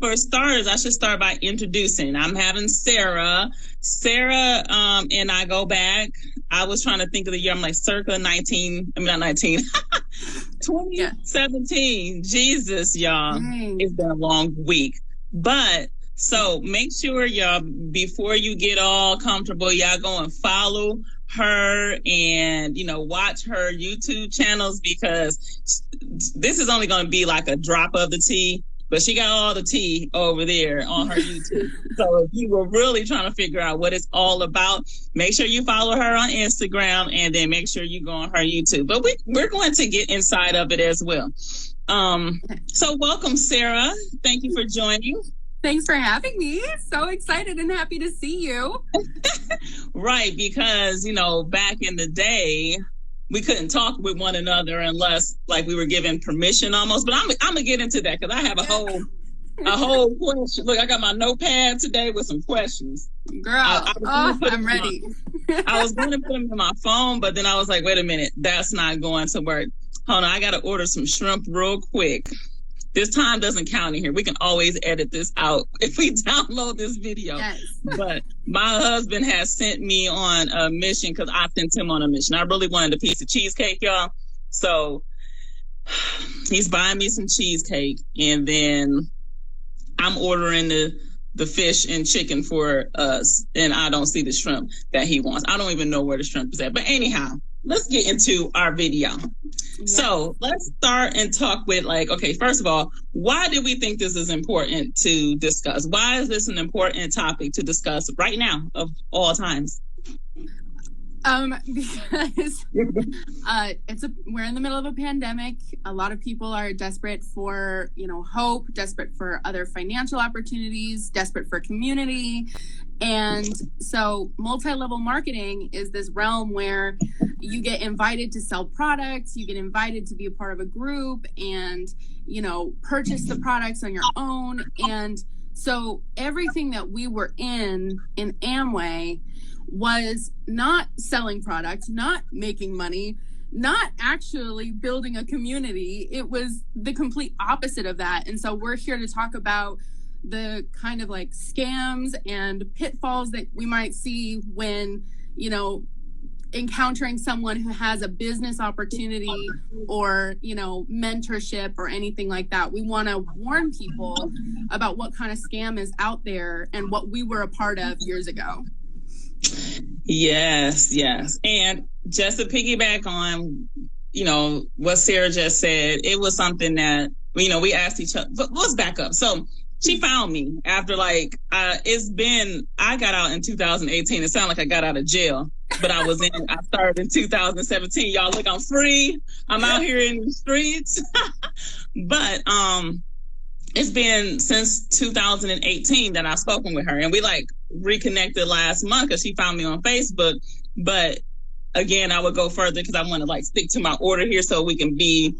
for starters, I should start by introducing. I'm having Sarah. Sarah and I go back. I was trying to think of the year. I'm like circa 2017. Jesus, y'all. It's been a long week. But so make sure y'all, before you get all comfortable, y'all go and follow her and, watch her YouTube channels, because this is only going to be like a drop of the tea, but she got all the tea over there on her YouTube. So if you were really trying to figure out what it's all about, make sure you follow her on Instagram, and then make sure you go on her YouTube. But we're going to get inside of it as well. So welcome, Sarah. Thank you for joining. Thanks for having me. So excited and happy to see you. Right, because, back in the day, we couldn't talk with one another unless like we were given permission almost. But I'm going to get into that because I have a whole question. Look, I got my notepad today with some questions. Girl, I'm ready. I was going to put them in my phone, but then I was like, wait a minute, that's not going to work. Hold on, I got to order some shrimp real quick. This time doesn't count in here. We can always edit this out if we download this video. Yes. But my husband has sent me on a mission because I sent him on a mission. I really wanted a piece of cheesecake, y'all. So he's buying me some cheesecake, and then I'm ordering the fish and chicken for us, and I don't see the shrimp that he wants. I don't even know where the shrimp is at. But anyhow, let's get into our video. Yes. So let's start and talk with okay, first of all, why do we think this is important to discuss? Why is this an important topic to discuss right now of all times? Because we're in the middle of a pandemic. A lot of people are desperate for, hope, desperate for other financial opportunities, desperate for community. And so multi-level marketing is this realm where you get invited to sell products, you get invited to be a part of a group and, purchase the products on your own. And so everything that we were in Amway was not selling products, not making money, not actually building a community. It was the complete opposite of that. And so we're here to talk about the kind of scams and pitfalls that we might see when, encountering someone who has a business opportunity or, mentorship or anything like that. We want to warn people about what kind of scam is out there and what we were a part of years ago. Yes. And just to piggyback on, what Sarah just said, it was something that, we asked each other, but let's back up. So she found me after I got out in 2018. It sounded like I got out of jail, but I started in 2017. Y'all, look, I'm free. I'm out here in the streets. But, it's been since 2018 that I've spoken with her, and we reconnected last month because she found me on Facebook. But again, I would go further because I want to stick to my order here so we can be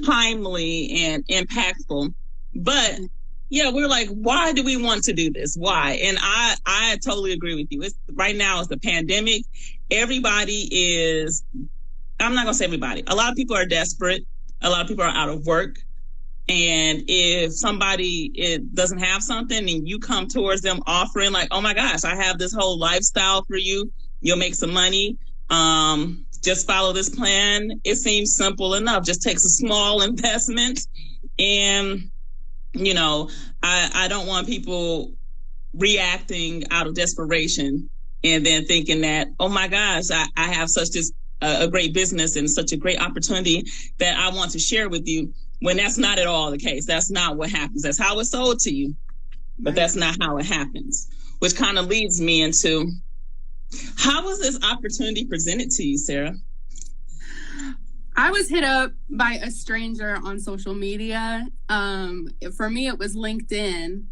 timely and impactful. But yeah, we're why do we want to do this? Why? And I totally agree with you. Right now it's the pandemic. Everybody is, I'm not going to say everybody. A lot of people are desperate. A lot of people are out of work. And if somebody doesn't have something and you come towards them offering oh my gosh, I have this whole lifestyle for you. You'll make some money. Just follow this plan. It seems simple enough. Just takes a small investment. And, I don't want people reacting out of desperation and then thinking that, oh my gosh, I have such a great business and such a great opportunity that I want to share with you. When that's not at all the case. That's not what happens. That's how it's sold to you, but that's not how it happens, which kind of leads me into, how was this opportunity presented to you, Sarah? I was hit up by a stranger on social media. For me, it was LinkedIn.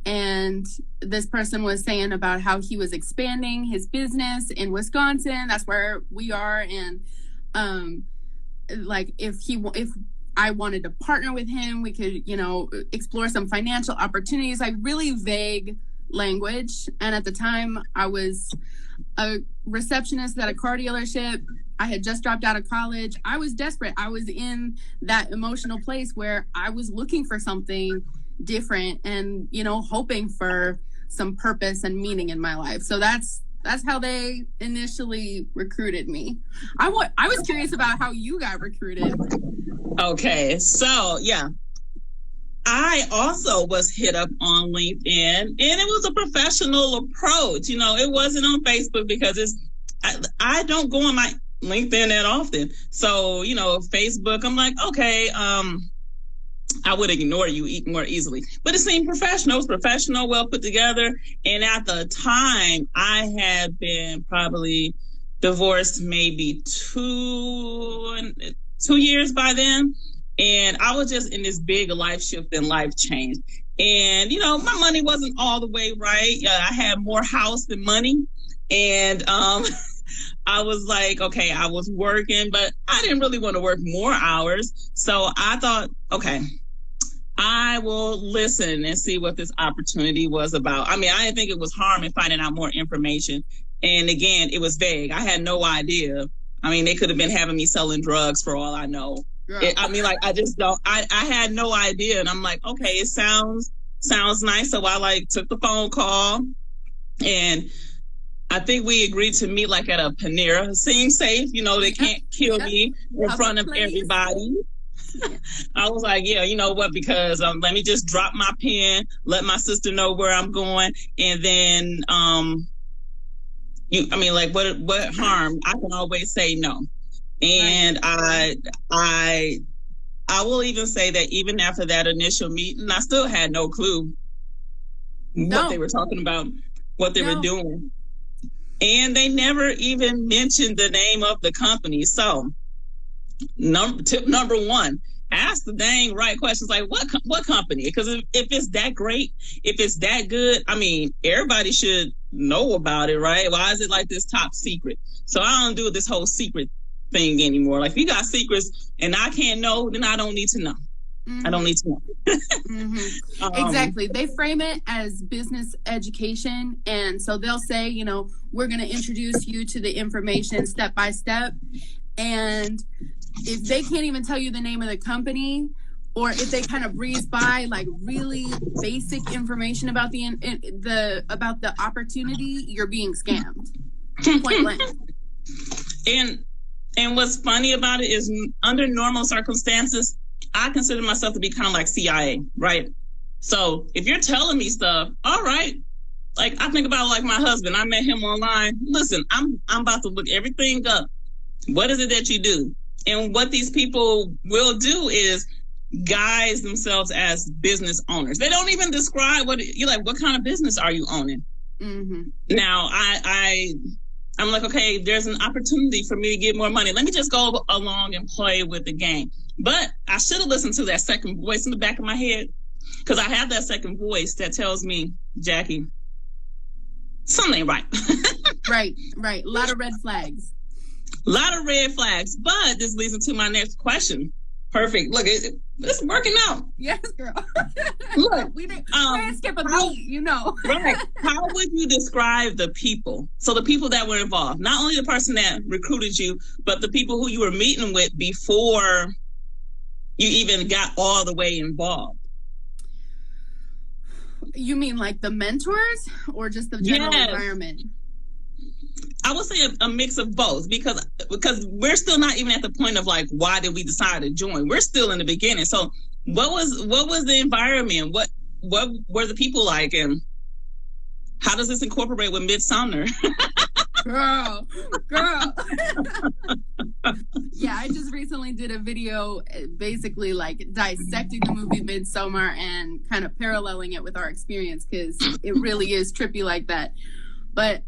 And this person was saying about how he was expanding his business in Wisconsin. That's where we are. And if I wanted to partner with him, we could, explore some financial opportunities, really vague language. And at the time I was a receptionist at a car dealership. I had just dropped out of college. I was desperate. I was in that emotional place where I was looking for something different and, you know, hoping for some purpose and meaning in my life. So that's how they initially recruited me. I was curious about how you got recruited. Okay, so yeah, I also was hit up on LinkedIn, and it was a professional approach. You know, it wasn't on Facebook because I don't go on my LinkedIn that often. So, you know, Facebook, I'm like, okay, I would ignore you more easily. But it seemed professional. It was professional, well put together. And at the time, I had been probably divorced maybe 2 years by then. And I was just in this big life shift and life change. And, you know, my money wasn't all the way right. I had more house than money. And I was like, okay, I was working, but I didn't really want to work more hours. So I thought, okay, I will listen and see what this opportunity was about. I mean, I didn't think it was harm in finding out more information. And again, it was vague. I had no idea. I mean, they could have been having me selling drugs for all I know. I mean, like, I just don't, I had no idea. And I'm like, okay, it sounds nice. So I like took the phone call, and I think we agreed to meet like at a Panera. It seemed safe. You know, they can't kill me in front of everybody. I was like, yeah, you know what? Because let me just drop my pen, let my sister know where I'm going, and then what harm? I can always say no. And I will even say that even after that initial meeting, I still had no clue what they were talking about, what they were doing. And they never even mentioned the name of the company. So tip number one, ask the dang right questions, like what company? Because if it's that great, if it's that good, I mean, everybody should know about it, right? Why is it like this top secret? So I don't do this whole secret thing anymore. Like, if you got secrets and I can't know, then I don't need to know. Mm-hmm. I don't need to know. Mm-hmm. Exactly. They frame it as business education. And so they'll say, you know, we're going to introduce you to the information step by step. And if they can't even tell you the name of the company, or if they kind of breeze by like really basic information about the opportunity, you're being scammed. Point blank. And what's funny about it is, under normal circumstances, I consider myself to be kind of like CIA, right? So if you're telling me stuff, all right. Like, I think about like my husband. I met him online. Listen, I'm about to look everything up. What is it that you do? And what these people will do is guise themselves as business owners. They don't even describe what kind of business are you owning? Mm-hmm. Now, I'm like, okay, there's an opportunity for me to get more money. Let me just go along and play with the game. But I should have listened to that second voice in the back of my head, because I have that second voice that tells me, Jackie, something ain't right. Right. A lot of red flags. But this leads into my next question. Perfect. Look, it's working out. Yes, girl. Look, we didn't skip a beat, you know. Right. How would you describe the people? So the people that were involved, not only the person that recruited you, but the people who you were meeting with before you even got all the way involved. You mean like the mentors, or just the general environment? I would say a mix of both, because we're still not even at the point of like, why did we decide to join? We're still in the beginning. So what was the environment? What were the people like, and how does this incorporate with Midsummer? Girl. Yeah, I just recently did a video basically like dissecting the movie Midsummer and kind of paralleling it with our experience, because it really is trippy like that. But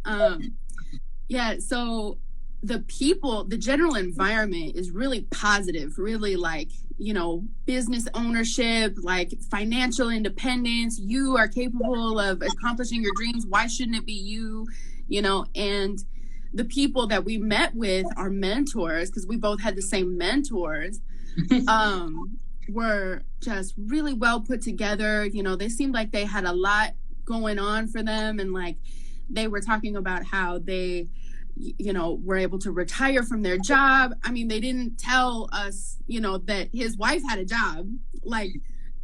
yeah, so the people, the general environment is really positive, really like, you know, business ownership, like financial independence. You are capable of accomplishing your dreams. Why shouldn't it be you? You know, and the people that we met with, our mentors, because we both had the same mentors, were just really well put together. You know, they seemed like they had a lot going on for them. And like, they were talking about how they, you know, were able to retire from their job. I mean, they didn't tell us, you know, that his wife had a job. Like,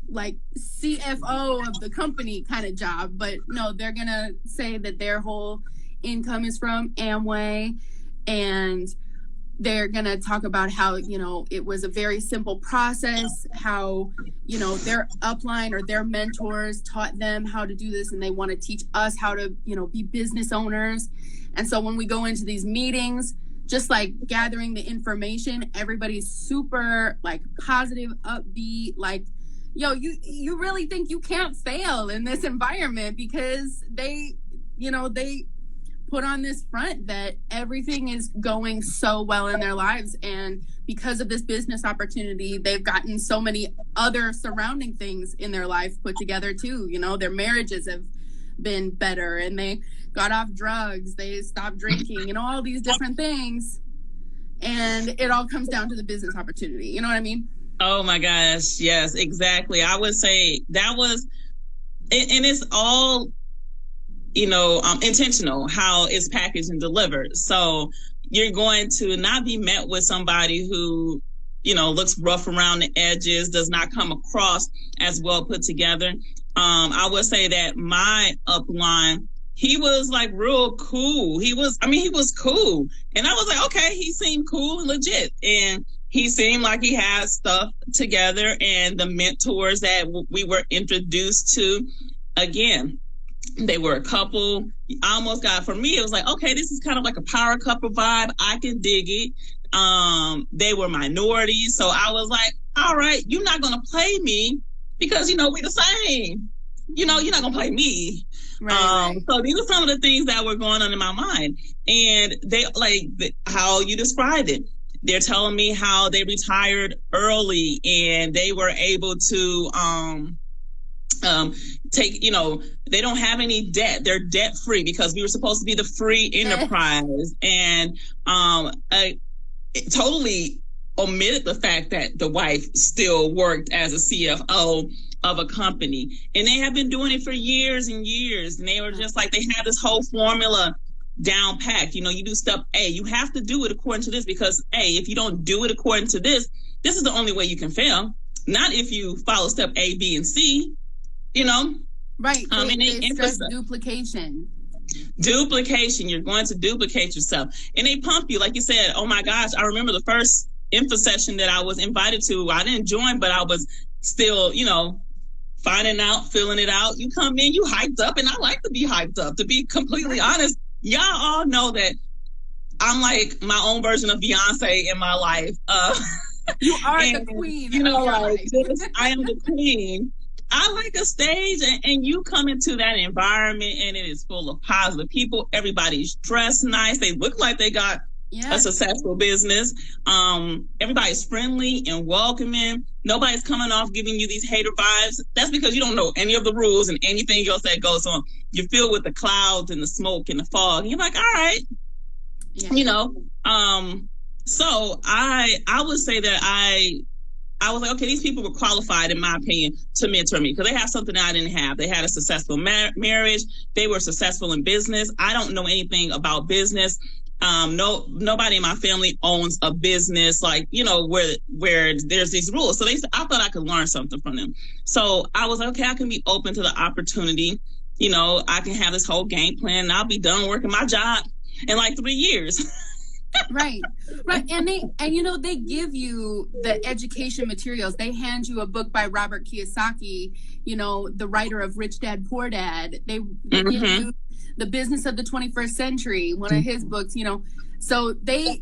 like CFO of the company kind of job, but no, they're gonna say that their whole income is from Amway, and they're gonna talk about how, you know, it was a very simple process, how, you know, their upline or their mentors taught them how to do this, and they want to teach us how to, you know, be business owners. And so when we go into these meetings, just like gathering the information, everybody's super like positive, upbeat, like, yo, you really think you can't fail in this environment, because they, you know, they put on this front that everything is going so well in their lives, and because of this business opportunity, they've gotten so many other surrounding things in their life put together too. You know, their marriages have been better, and they got off drugs, they stopped drinking, you know, all these different things, and it all comes down to the business opportunity. You know what I mean? Oh my gosh, yes, exactly. I would say that was, and it's all, you know, intentional how it's packaged and delivered. So you're going to not be met with somebody who, you know, looks rough around the edges, does not come across as well put together. I would say that my upline, he was like real cool. He was cool. And I was like, okay, he seemed cool and legit. And he seemed like he had stuff together. And the mentors that we were introduced to, again, they were a couple. I almost got, for me, it was like, okay, this is kind of like a power couple vibe. I can dig it. They were minorities. So I was like, all right, you're not going to play me because, you know, we're the same. You know, you're not going to play me. Right. So these are some of the things that were going on in my mind. And they, like how you described it, they're telling me how they retired early and they were able to, take, you know, they don't have any debt. They're debt free because we were supposed to be the free enterprise. And it totally omitted the fact that the wife still worked as a CFO of a company. And they have been doing it for years and years. And they were just like, they had this whole formula down packed. You know, you do step A, you have to do it according to this, because if you don't do it according to this, this is the only way you can fail. Not if you follow step A, B, and C. You know, right? They stress duplication. You're going to duplicate yourself, and they pump you, like you said. Oh my gosh, I remember the first info session that I was invited to. I didn't join, but I was still, you know, finding out, filling it out. You come in, you hyped up, and I like to be hyped up. To be completely honest, y'all all know that I'm like my own version of Beyonce in my life. You are the queen. You know, like I am the queen. I like a stage, and you come into that environment and it is full of positive people. Everybody's dressed nice. They look like they got a successful business. Everybody's friendly and welcoming. Nobody's coming off giving you these hater vibes. That's because you don't know any of the rules and anything else that goes on. You're filled with the clouds and the smoke and the fog. And you're like, all right, you know. So I would say that I was like, okay, these people were qualified, in my opinion, to mentor me because they have something I didn't have. They had a successful marriage. They were successful in business. I don't know anything about business. Nobody in my family owns a business, like, you know, where there's these rules. So I thought I could learn something from them. So I was like, okay, I can be open to the opportunity. You know, I can have this whole game plan and I'll be done working my job in like 3 years. Right. And you know, they give you the education materials. They hand you a book by Robert Kiyosaki, you know, the writer of Rich Dad, Poor Dad. They give you The Business of the 21st Century, one of his books, you know. So they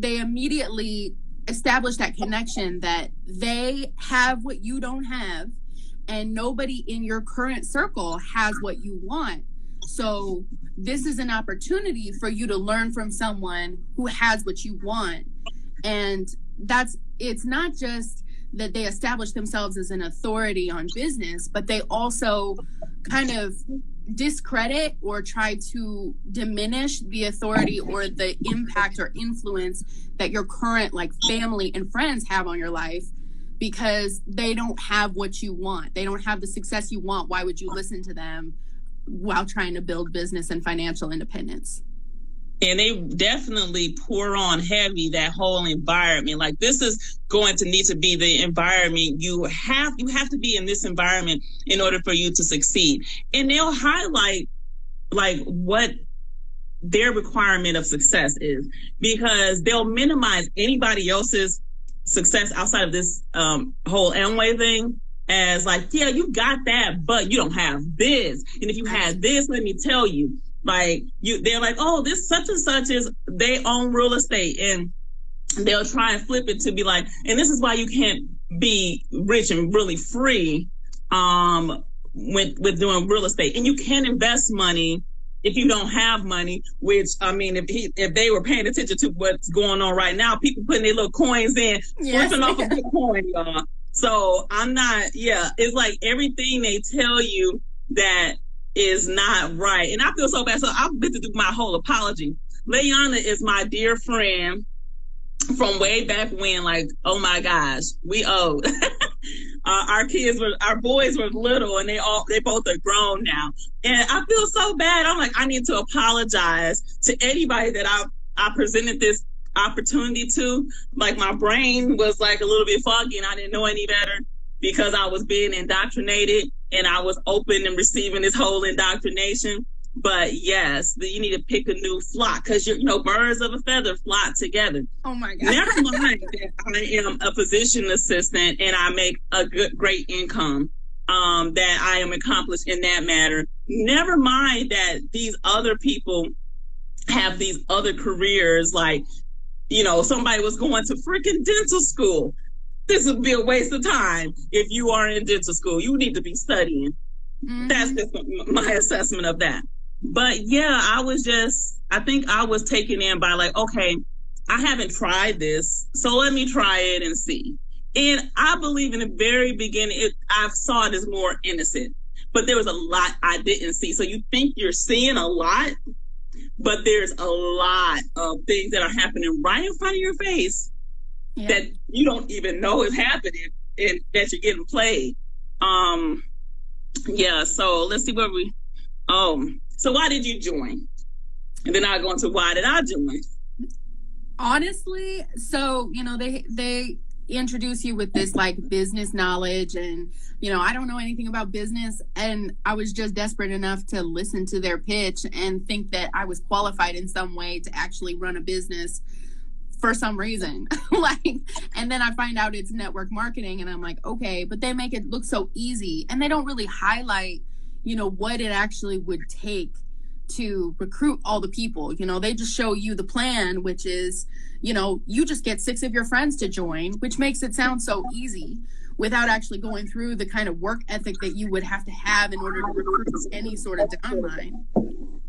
immediately establish that connection that they have what you don't have, and nobody in your current circle has what you want. So this is an opportunity for you to learn from someone who has what you want. And it's not just that they establish themselves as an authority on business, but they also kind of discredit or try to diminish the authority or the impact or influence that your current like family and friends have on your life, because they don't have what you want. They don't have the success you want. Why would you listen to them while trying to build business and financial independence? And they definitely pour on heavy that whole environment. Like, this is going to need to be the environment you have to be in this environment in order for you to succeed. And they'll highlight like what their requirement of success is, because they'll minimize anybody else's success outside of this whole Amway thing as like, yeah, you got that, but you don't have this. And if you had this, let me tell you, like, they're like, oh, this such and such is, they own real estate, and they'll try and flip it to be like, and this is why you can't be rich and really free with doing real estate. And you can invest money if you don't have money, which, I mean, if they were paying attention to what's going on right now, people putting their little coins in, flipping off a Bitcoin, y'all. So I'm not, it's like everything they tell you that is not right. And I feel so bad. So I've been to do my whole apology. Leona is my dear friend from way back when, like, oh my gosh, we owe. Our boys were little, and they both are grown now. And I feel so bad. I'm like, I need to apologize to anybody that I presented this opportunity to. Like, my brain was like a little bit foggy and I didn't know any better because I was being indoctrinated and I was open and receiving this whole indoctrination. But yes, you need to pick a new flock, because birds of a feather flock together. Oh my God. Never mind that I am a physician assistant and I make a great income, that I am accomplished in that matter. Never mind that these other people have these other careers, like, somebody was going to freaking dental school. This would be a waste of time if you are in dental school. You need to be studying. Mm-hmm. That's just my assessment of that. But yeah, I think I was taken in by like, okay, I haven't tried this, so let me try it and see. And I believe in the very beginning, I saw it as more innocent, but there was a lot I didn't see. So you think you're seeing a lot, but there's a lot of things that are happening right in front of your face that you don't even know is happening and that you're getting played. So let's see where so why did you join? And then I'll go into why did I join? Honestly, so, they introduce you with this like business knowledge, and, I don't know anything about business, and I was just desperate enough to listen to their pitch and think that I was qualified in some way to actually run a business for some reason. And then I find out it's network marketing, and I'm like, okay, but they make it look so easy, and they don't really highlight what it actually would take to recruit all the people. They just show you the plan, which is, you just get 6 of your friends to join, which makes it sound so easy without actually going through the kind of work ethic that you would have to have in order to recruit any sort of downline.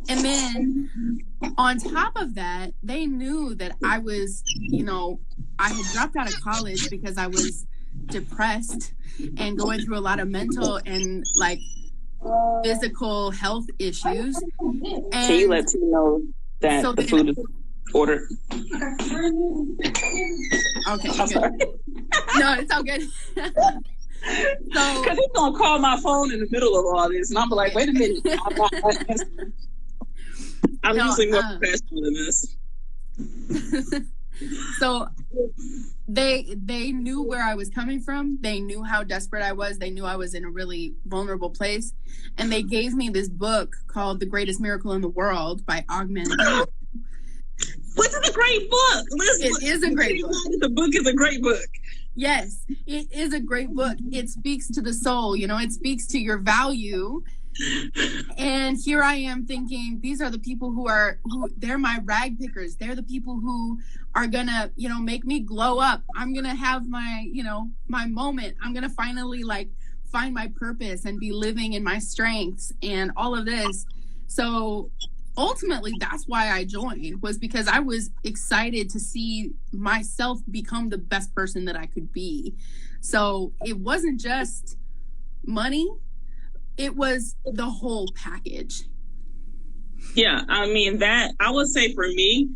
And then on top of that, they knew that I was, I had dropped out of college because I was depressed and going through a lot of mental and like physical health issues. And can you let me know that the food is ordered? Okay. No, it's all good. So, because he's gonna call my phone in the middle of all this, and I'm like, wait a minute, I'm usually more professional than this. So they knew where I was coming from. They knew how desperate I was. They knew I was in a really vulnerable place. And they gave me this book called The Greatest Miracle in the World by Augment. Which is a great book. It is a great book. The book is a great book. Yes, it is a great book. It speaks to the soul, it speaks to your value. And here I am thinking, these are the people who they're my rag pickers. They're the people who are gonna, make me glow up. I'm gonna have my, my moment. I'm gonna finally like find my purpose and be living in my strengths and all of this. So ultimately, that's why I joined, was because I was excited to see myself become the best person that I could be. So it wasn't just money. It was the whole package. Yeah, I mean, that, I would say for me,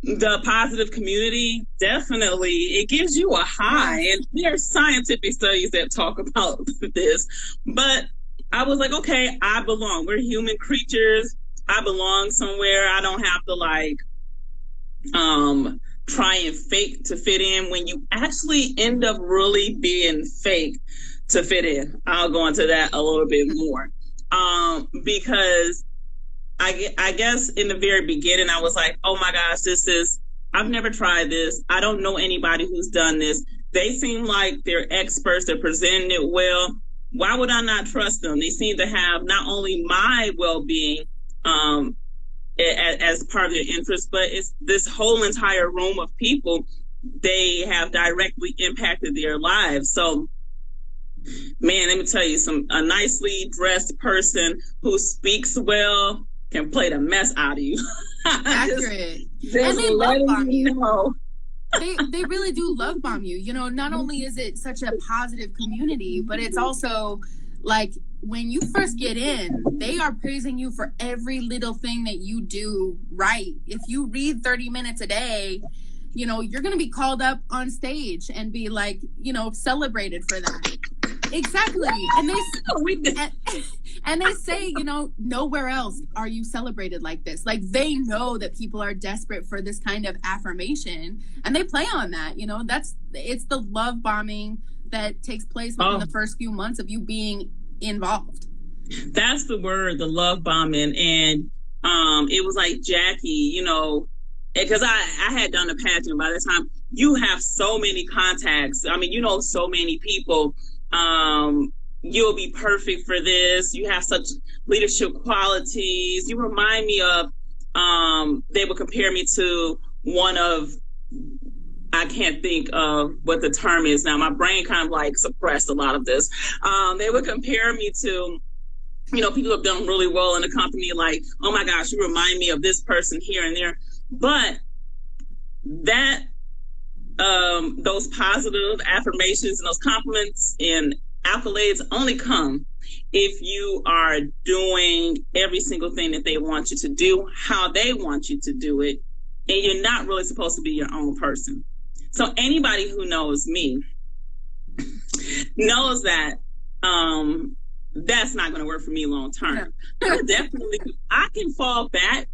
the positive community, definitely, it gives you a high. And there's scientific studies that talk about this. But I was like, okay, I belong. We're human creatures. I belong somewhere. I don't have to like try and fake to fit in when you actually end up really being fake to fit in. I'll go into that a little bit more. Because I guess in the very beginning, I was like, oh my gosh, I've never tried this. I don't know anybody who's done this. They seem like they're experts. They're presenting it well. Why would I not trust them? They seem to have not only my well-being as part of their interest, but it's this whole entire room of people. They have directly impacted their lives. So, man, let me tell you, a nicely dressed person who speaks well can play the mess out of you. Accurate. And they love bomb you. They really do love bomb you. You know, not only is it such a positive community, but it's also like when you first get in, they are praising you for every little thing that you do right. If you read 30 minutes a day, you know, you're going to be called up on stage and be like, you know, celebrated for that. Exactly. And they say, you know, nowhere else are you celebrated like this. Like they know that people are desperate for this kind of affirmation and they play on that, you know, it's the love bombing that takes place within the first few months of you being involved. That's the word, the love bombing. And it was like, Jackie, you know, because I had done a pageant by the time. You have so many contacts. I mean, you know, so many people. You'll be perfect for this. You have such leadership qualities. You remind me of, they would compare me to one of, I can't think of what the term is now. My brain kind of like suppressed a lot of this. They would compare me to, you know, people who have done really well in the company, like, oh my gosh, you remind me of this person here and there. But that, those positive affirmations and those compliments and accolades only come if you are doing every single thing that they want you to do, how they want you to do it, and you're not really supposed to be your own person. So anybody who knows me knows that that's not going to work for me long term. I can fall back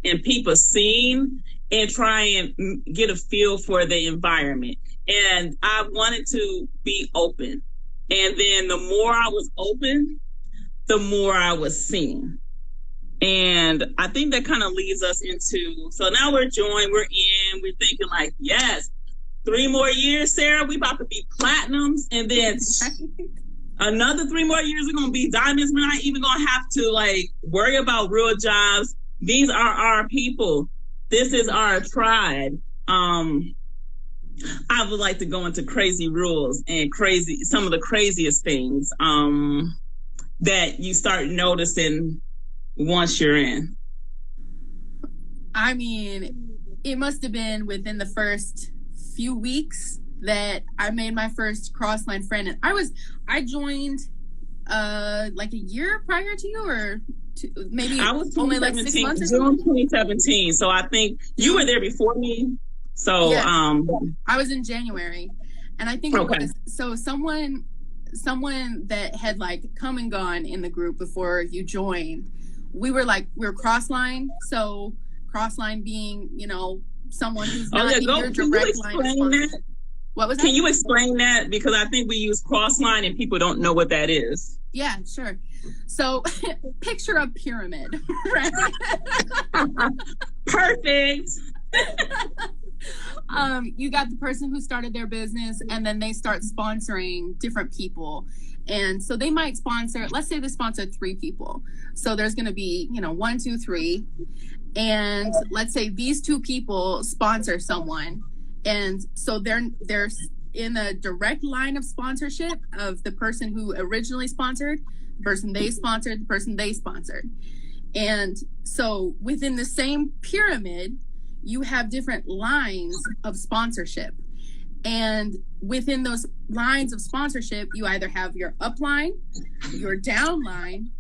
in people's scene and try and get a feel for the environment. And I wanted to be open. And then the more I was open, the more I was seen. And I think that kind of leads us into, so now we're joined, we're in, we're thinking like, yes, 3 more years, Sarah, we about to be platinums. And then another 3 more years are going to be diamonds. We're not even going to have to like worry about real jobs. These are our people. This is our tribe. I would like to go into crazy rules and some of the craziest things that you start noticing once you're in. I mean, it must have been within the first few weeks that I made my first Crossline friend. And I joined like a year prior to you, or maybe I was only like 6 months or June 2017. So I think you were there before me. So yes. I was in January, and I think it was so someone that had like come and gone in the group before you joined. We were Crossline. So Crossline being, you know, someone who's not in your direct line of sponsor. What was that? Can you explain that? Because I think we use Crossline and people don't know what that is. Yeah, sure. So picture a pyramid, right? Perfect. You got the person who started their business, and then they start sponsoring different people. And so they might sponsor, let's say they sponsored 3 people. So there's going to be, you know, 1, 2, 3. And let's say these 2 people sponsor someone. And so they're in a direct line of sponsorship of the person who originally sponsored, the person they sponsored, the person they sponsored. And so within the same pyramid, you have different lines of sponsorship. And within those lines of sponsorship, you either have your upline, your downline,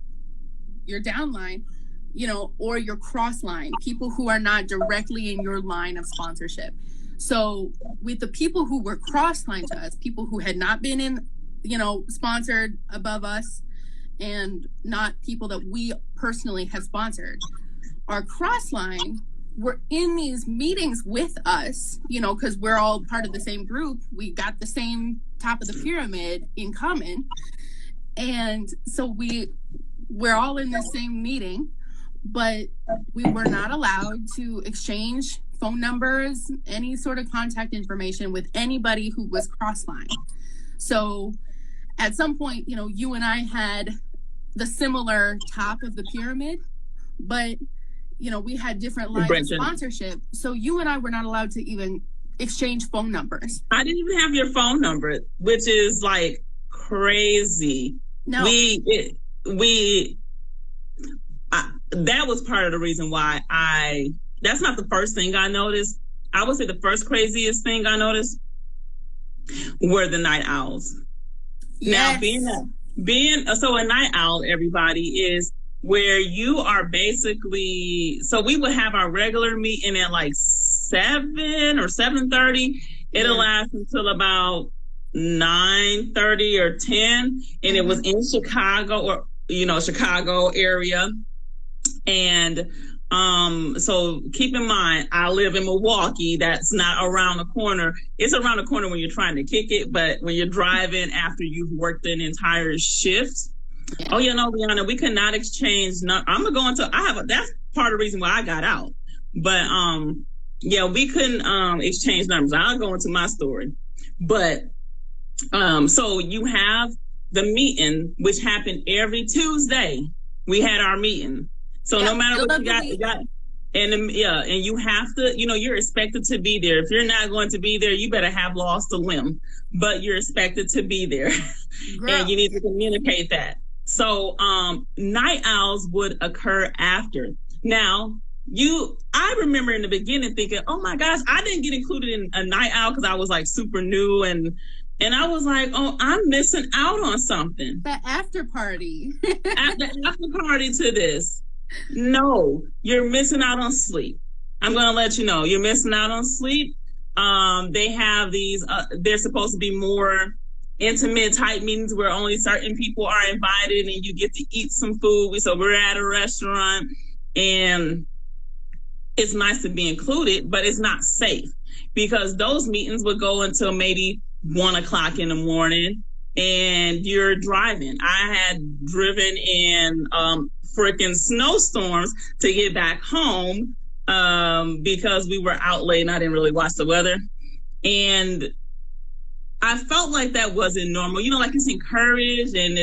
you know, or your crossline, people who are not directly in your line of sponsorship. So with the people who were crossline to us, people who had not been in, you know, sponsored above us, and not people that we personally have sponsored, our Crossline were in these meetings with us, you know, because we're all part of the same group. We got the same top of the pyramid in common. And so we're all in the same meeting, but we were not allowed to exchange phone numbers, any sort of contact information with anybody who was Crossline. So at some point, you know, you and I had the similar top of the pyramid, but, you know, we had different lines of sponsorship. So you and I were not allowed to even exchange phone numbers. I didn't even have your phone number, which is like crazy. No. That was part of the reason why that's not the first thing I noticed. I would say the first craziest thing I noticed were the night owls. Yes. Now, so a night owl, everybody, is where you are basically, so we would have our regular meeting at like 7 or 7:30. It'll last until about 9:30 or 10. And it was in Chicago, or, you know, Chicago area. And so keep in mind, I live in Milwaukee. That's not around the corner. It's around the corner when you're trying to kick it, but when you're driving after you've worked an entire shift. Oh, you know, Rihanna, we cannot exchange. I'm gonna go into. That's part of the reason why I got out. But yeah, we couldn't exchange numbers. I'll go into my story. But so you have the meeting, which happened every Tuesday. We had our meeting. So no matter what you got, and you have to, you know, you're expected to be there. If you're not going to be there, you better have lost a limb, but you're expected to be there. And you need to communicate that. So night owls would occur after. Now, I remember in the beginning thinking, oh my gosh, I didn't get included in a night owl because I was like super new, and I was like, oh, I'm missing out on something. The after party. The after party to this. No, you're missing out on sleep. I'm going to let you know, you're missing out on sleep. They have these, they're supposed to be more intimate type meetings where only certain people are invited and you get to eat some food. So we're at a restaurant and it's nice to be included, but it's not safe because those meetings would go until maybe 1 o'clock in the morning and you're driving. I had driven in, freaking snowstorms to get back home because we were out late and I didn't really watch the weather. And I felt like that wasn't normal. You know, like it's encouraged and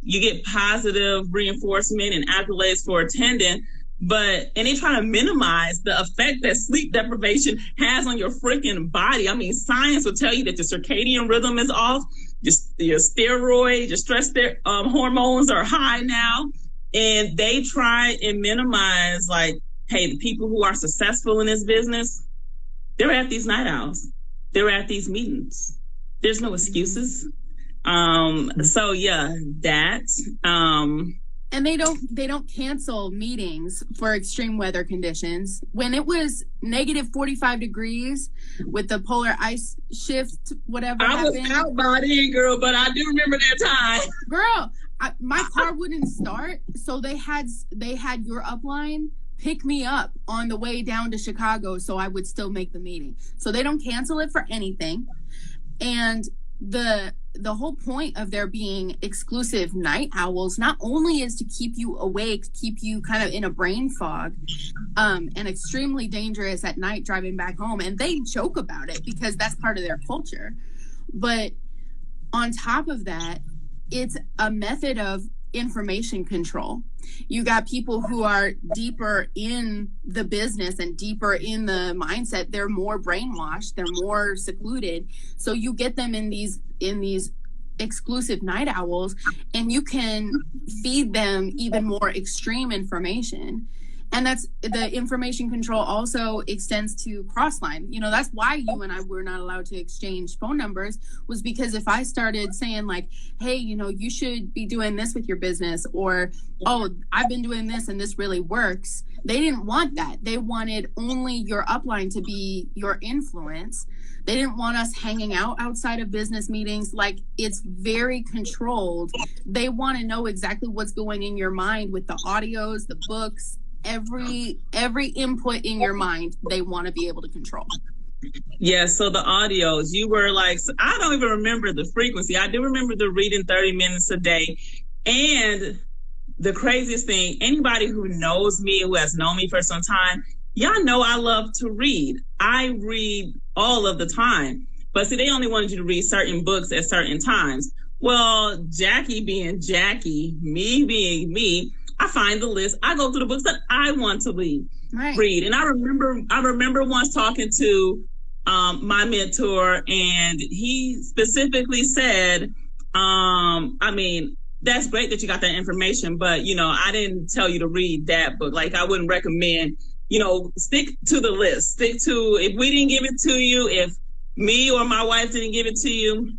you get positive reinforcement and accolades for attending, and they try to minimize the effect that sleep deprivation has on your freaking body. I mean, science will tell you that your circadian rhythm is off, your steroid, your stress hormones are high now. And they try and minimize, like, hey, the people who are successful in this business, they're at these night owls. They're at these meetings. There's no excuses. So yeah, that. And they don't cancel meetings for extreme weather conditions. When it was negative 45 degrees with the polar ice shift, whatever happened. I was out by then, girl, but I do remember that time. Girl, my car wouldn't start, so they had your upline pick me up on the way down to Chicago so I would still make the meeting. So they don't cancel it for anything. And the whole point of there being exclusive night owls not only is to keep you awake, keep you kind of in a brain fog, and extremely dangerous at night driving back home. And they joke about it because that's part of their culture. But on top of that, it's a method of information control. You got people who are deeper in the business and deeper in the mindset. They're more brainwashed. They're more secluded. So you get them in these exclusive night owls, and you can feed them even more extreme information. And that's the information control also extends to Crossline. You know, that's why you and I were not allowed to exchange phone numbers, was because if I started saying like, hey, you know, you should be doing this with your business, or, oh, I've been doing this and this really works. They didn't want that. They wanted only your upline to be your influence. They didn't want us hanging out outside of business meetings. Like, it's very controlled. They want to know exactly what's going in your mind with the audios, the books, every input in your mind, they want to be able to control. Yeah, so the audios, you were like, I don't even remember the frequency. I do remember the reading 30 minutes a day. And the craziest thing, anybody who knows me, who has known me for some time, y'all know I love to read. I read all of the time. But see, they only wanted you to read certain books at certain times. Well, Jackie being Jackie, me being me, I find the list. I go through the books that I want to read. And I remember once talking to my mentor, and he specifically said, I mean, that's great that you got that information, but, you know, I didn't tell you to read that book. Like, I wouldn't recommend, you know, stick to the list. Stick to, if we didn't give it to you, if me or my wife didn't give it to you,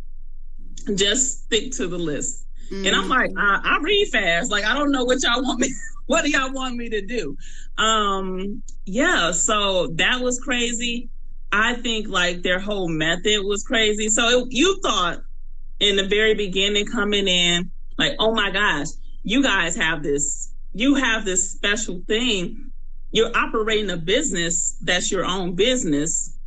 just stick to the list. Mm-hmm. And I'm like, I read fast. Like, I don't know what y'all want me, what do y'all want me to do? Yeah, so that was crazy. I think like their whole method was crazy. So you thought in the very beginning coming in, like, oh my gosh, you guys have this, you have this special thing. You're operating a business that's your own business,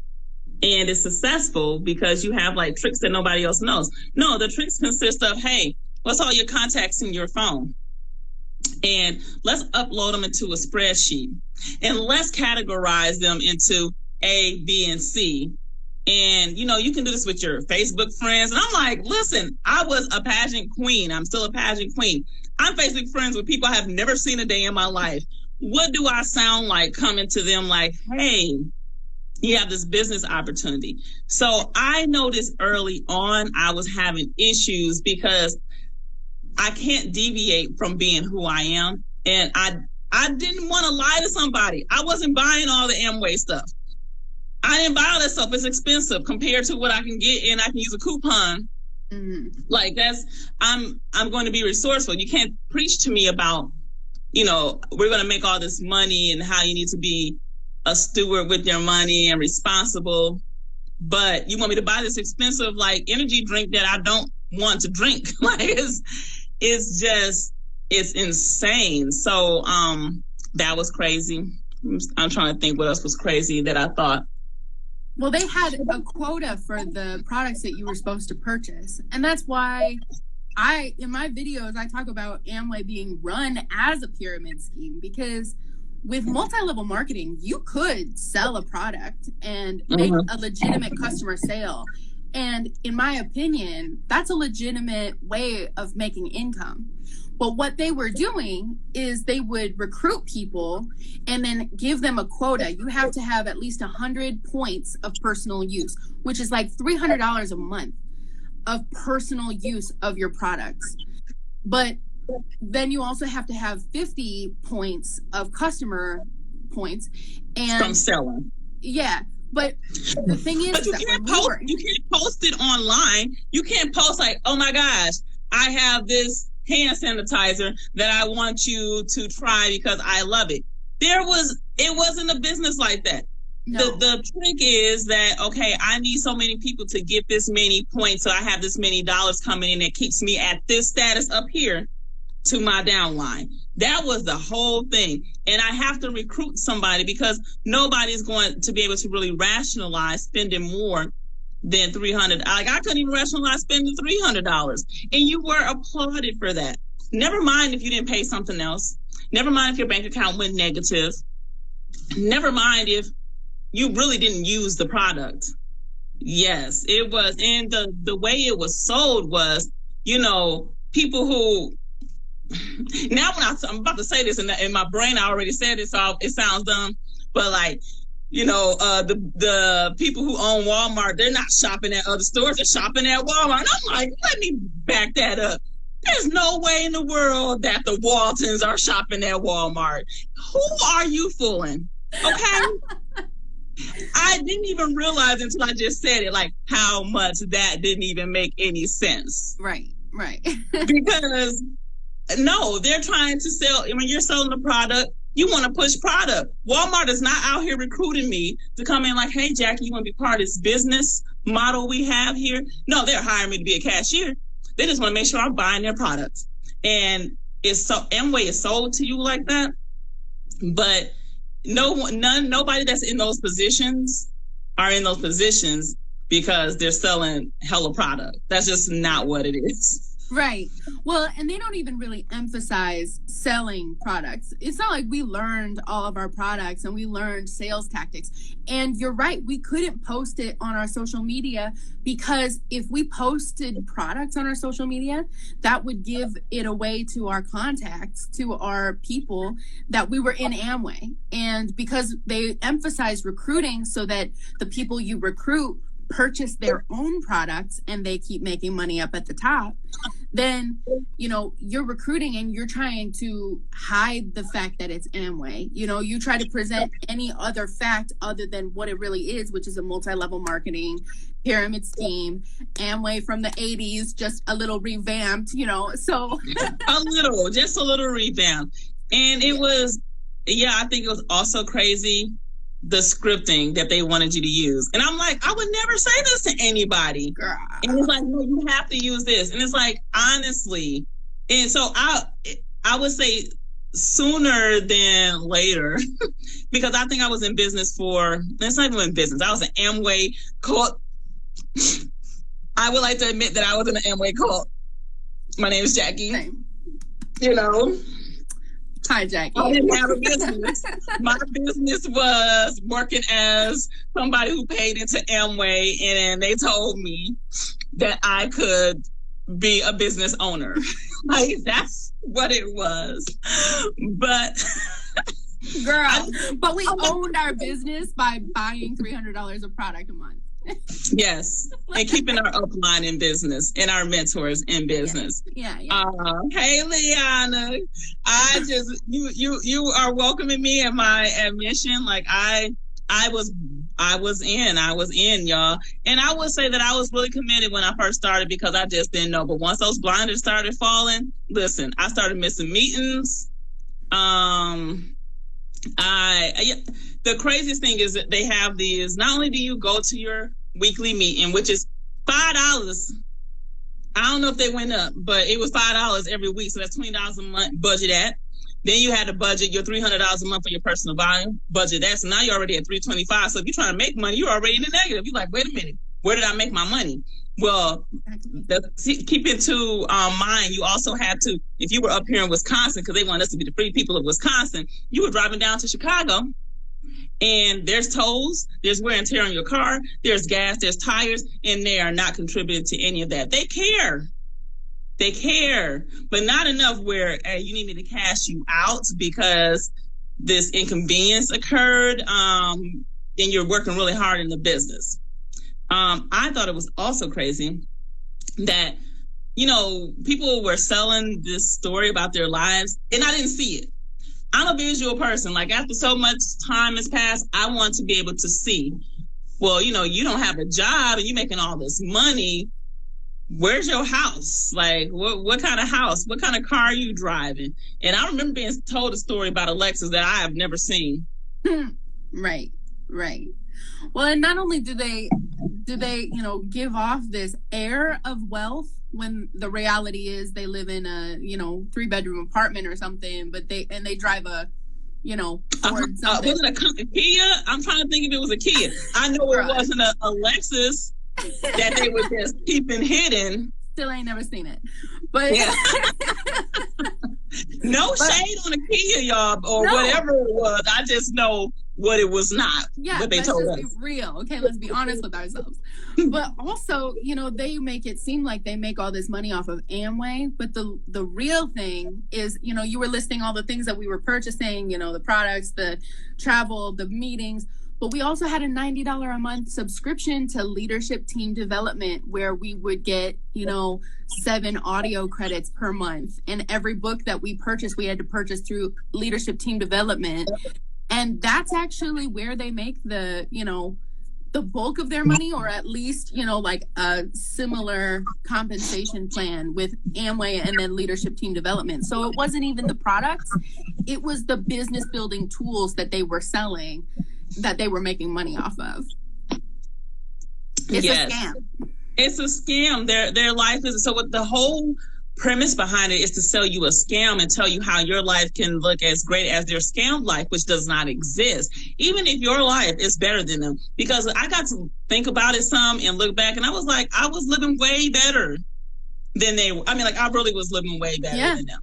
and it's successful because you have like tricks that nobody else knows. No, the tricks consist of, hey, what's all your contacts in your phone? And let's upload them into a spreadsheet, and let's categorize them into A, B, and C. And, you know, you can do this with your Facebook friends. And I'm like, listen, I was a pageant queen. I'm still a pageant queen. I'm Facebook friends with people I have never seen a day in my life. What do I sound like coming to them like, hey, you have this business opportunity? So I noticed early on I was having issues because I can't deviate from being who I am. And I didn't want to lie to somebody. I wasn't buying all the Amway stuff. I didn't buy all that stuff. It's expensive compared to what I can get, and I can use a coupon. Mm-hmm. Like I'm going to be resourceful. You can't preach to me about, you know, we're going to make all this money and how you need to be a steward with your money and responsible. But you want me to buy this expensive, like, energy drink that I don't want to drink. Like, it's insane. So, that was crazy. I'm trying to think what else was crazy that I thought. Well, they had a quota for the products that you were supposed to purchase. And that's why in my videos, I talk about Amway being run as a pyramid scheme, because with multi-level marketing, you could sell a product and make a legitimate customer sale. And in my opinion, that's a legitimate way of making income. But what they were doing is they would recruit people and then give them a quota. You have to have at least 100 points of personal use, which is like $300 a month of personal use of your products. But then you also have to have 50 points of customer points. And from selling. Yeah. But the thing is, but you can't post it online. You can't post like, oh my gosh, I have this hand sanitizer that I want you to try because I love it. It wasn't a business like that. No. The trick is that, okay, I need so many people to get this many points, so I have this many dollars coming in that keeps me at this status up here to my downline. That was the whole thing. And I have to recruit somebody because nobody's going to be able to really rationalize spending more than $300. Like, I couldn't even rationalize spending $300. And you were applauded for that. Never mind if you didn't pay something else. Never mind if your bank account went negative. Never mind if you really didn't use the product. Yes, it was. And the way it was sold was, you know, people who, now when I'm about to say this in my brain, I already said it, so it sounds dumb, but like, you know, the people who own Walmart, they're not shopping at other stores, they're shopping at Walmart. And I'm like, let me back that up. There's no way in the world that the Waltons are shopping at Walmart. Who are you fooling? Okay? I didn't even realize until I just said it, like, how much that didn't even make any sense. Right. Because, no, they're trying to sell. I mean, you're selling the product. You want to push product. Walmart is not out here recruiting me to come in like, hey, Jackie, you want to be part of this business model we have here? No, they're hiring me to be a cashier. They just want to make sure I'm buying their products. And Amway is sold to you like that. But nobody that's in those positions are in those positions because they're selling hella product. That's just not what it is. Right. Well, and they don't even really emphasize selling products. It's not like we learned all of our products and we learned sales tactics. And you're right, we couldn't post it on our social media because if we posted products on our social media, that would give it away to our contacts, to our people that we were in Amway. And because they emphasize recruiting so that the people you recruit purchase their own products and they keep making money up at the top, then, you know, you're recruiting and you're trying to hide the fact that it's Amway. You know, you try to present any other fact other than what it really is, which is a multi-level marketing pyramid scheme. Amway from the 80s, just a little revamped, you know, so. just a little revamped. And it was, I think it was also crazy, the scripting that they wanted you to use. And I'm like, I would never say this to anybody. Girl. And it's like, no, you have to use this. And it's like, honestly. And so I would say sooner than later, because I think I was in business it's not even in business. I was an Amway cult. I would like to admit that I was in an Amway cult. My name is Jackie. Same. You know. Hi, Jackie. I didn't have a business. My business was working as somebody who paid into Amway, and they told me that I could be a business owner. Like, that's what it was. But girl, but we owned our business by buying $300 of product a month. Yes, and keeping our upline in business and our mentors in business. Yeah. Hey, Liana, you are welcoming me at my admission. Like I was in, y'all. And I would say that I was really committed when I first started because I just didn't know. But once those blinders started falling, listen, I started missing meetings. The craziest thing is that they have these, not only do you go to your weekly meeting, which is $5. I don't know if they went up, but it was $5 every week. So that's $20 a month budget at. Then you had to budget your $300 a month for your personal volume. Budget that. So now you're already at $325. So if you're trying to make money, you're already in the negative. You're like, wait a minute, where did I make my money? Well, keep into mind, you also had to, if you were up here in Wisconsin, because they want us to be the free people of Wisconsin, you were driving down to Chicago, and there's tolls, there's wear and tear on your car, there's gas, there's tires, and they are not contributing to any of that. They care, but not enough where you need me to cash you out because this inconvenience occurred, and you're working really hard in the business. I thought it was also crazy that, you know, people were selling this story about their lives, and I didn't see it. I'm a visual person. Like, after so much time has passed, I want to be able to see, well, you know, you don't have a job and you're making all this money. Where's your house? Like, what kind of house? What kind of car are you driving? And I remember being told a story about a Lexus that I have never seen. Right. Well, and not only do they, you know, give off this air of wealth when the reality is they live in a, you know, 3-bedroom apartment or something, but they drive a, you know, Ford something. Was it a Kia? I'm trying to think if it was a Kia. I know it wasn't a Lexus that they were just keeping hidden. Still ain't never seen it, but yeah. No shade on a Kia, y'all, or whatever it was. I just know what it was not. Yeah, what they let's told just us. Be real. Okay, let's be honest with ourselves. But also, you know, they make it seem like they make all this money off of Amway, but the real thing is, you know, you were listing all the things that we were purchasing, you know, the products, the travel, the meetings. But we also had a $90 a month subscription to Leadership Team Development, where we would get, you know, 7 audio credits per month. And every book that we purchased, we had to purchase through Leadership Team Development. And that's actually where they make the, you know, the bulk of their money, or at least, you know, like a similar compensation plan with Amway and then Leadership Team Development. So it wasn't even the products, it was the business building tools that they were selling that they were making money off of. It's a scam. It's a scam. Their life is, so with the whole premise behind it is to sell you a scam and tell you how your life can look as great as their scam life, which does not exist. Even if your life is better than them, because I got to think about it some and look back, and I was like, I was living way better than they were. I mean, like, I really was living way better than them.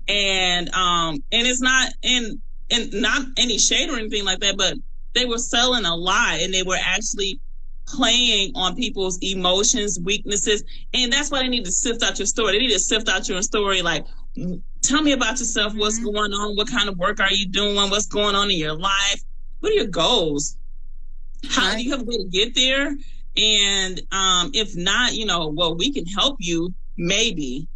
And it's not not any shade or anything like that, but they were selling a lie, and they were actually playing on people's emotions, weaknesses. And that's why they need to sift out your story. They need to sift out your story. Like, tell me about yourself. What's going on? What kind of work are you doing? What's going on in your life? What are your goals? How do you have a way to get there? And if not, well, we can help you. Maybe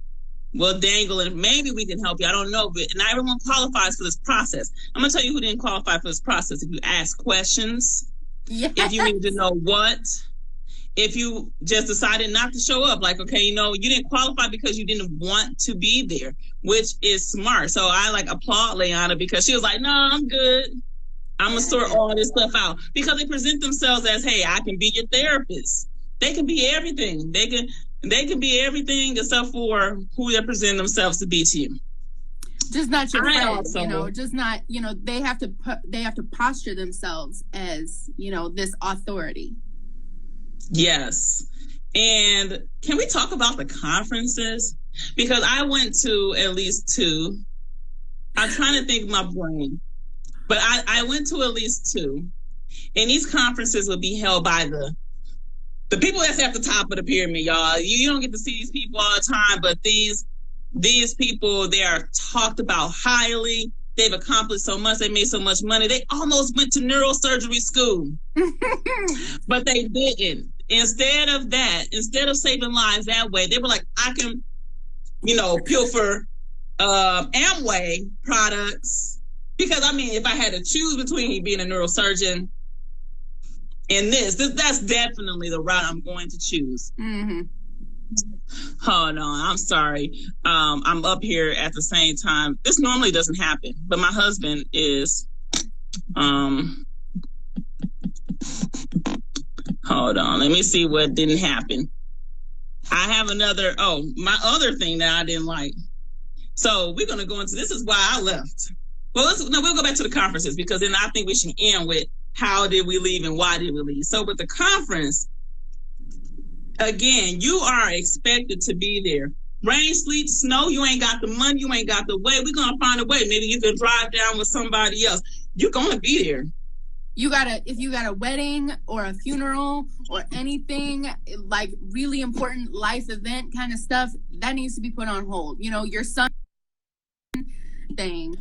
we'll dangle it. Maybe we can help you. I don't know. But not everyone qualifies for this process. I'm going to tell you who didn't qualify for this process. If you ask questions, if you need to know what, if you just decided not to show up, like, okay, you didn't qualify because you didn't want to be there, which is smart. So I applaud Leanna, because she was like, no, I'm good. I'm going to sort all this stuff out, because they present themselves as, hey, I can be your therapist. They can be everything. They can be everything except for who they present themselves to be to you. Just not your friend, just not, they have to posture themselves as, this authority. Yes. And can we talk about the conferences? Because I went to at least 2. I'm trying to think of my brain, but I went to at least 2. And these conferences will be held by the people that's at the top of the pyramid, y'all. You don't get to see these people all the time, but these people, they are talked about highly. They've accomplished so much. They made so much money. They almost went to neurosurgery school, but they didn't. Instead of saving lives that way, they were like, I can, pilfer Amway products. Because, if I had to choose between being a neurosurgeon and that's definitely the route I'm going to choose. Mm-hmm. Oh, no, I'm sorry. I'm up here at the same time. This normally doesn't happen, but my husband is, hold on. Let me see what didn't happen. I have my other thing that I didn't like. So we're going to go into, this is why I left. Well, we'll go back to the conferences, because then I think we should end with how did we leave and why did we leave. So with the conference, again, you are expected to be there. Rain, sleet, snow, you ain't got the money, you ain't got the way. We're going to find a way. Maybe you can drive down with somebody else. You're going to be there. If you got a wedding or a funeral or anything like really important life event kind of stuff, that needs to be put on hold. Your son thing.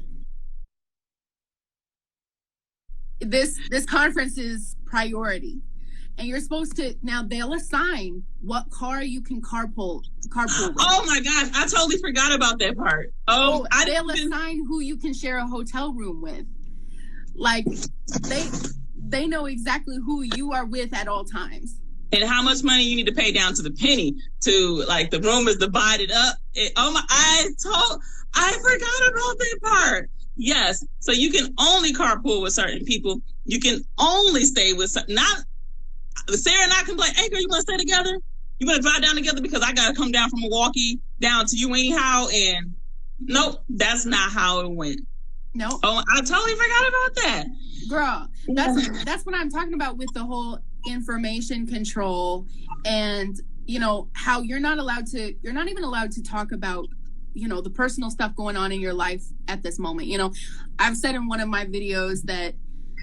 This conference is priority. And you're supposed to, now they'll assign what car you can carpool with. Oh my gosh, I totally forgot about that part. They'll assign who you can share a hotel room with. Like, they know exactly who you are with at all times. And how much money you need to pay down to the penny to, the room is divided up. I forgot about that part. Yes, so you can only carpool with certain people. You can only stay with Sarah and I can be like, hey girl, you want to stay together? You want to drive down together because I got to come down from Milwaukee down to you anyhow? And nope, that's not how it went. Nope. Oh, I totally forgot about that. Girl, that's what I'm talking about with the whole information control and, how you're not even allowed to talk about, the personal stuff going on in your life at this moment. I've said in one of my videos that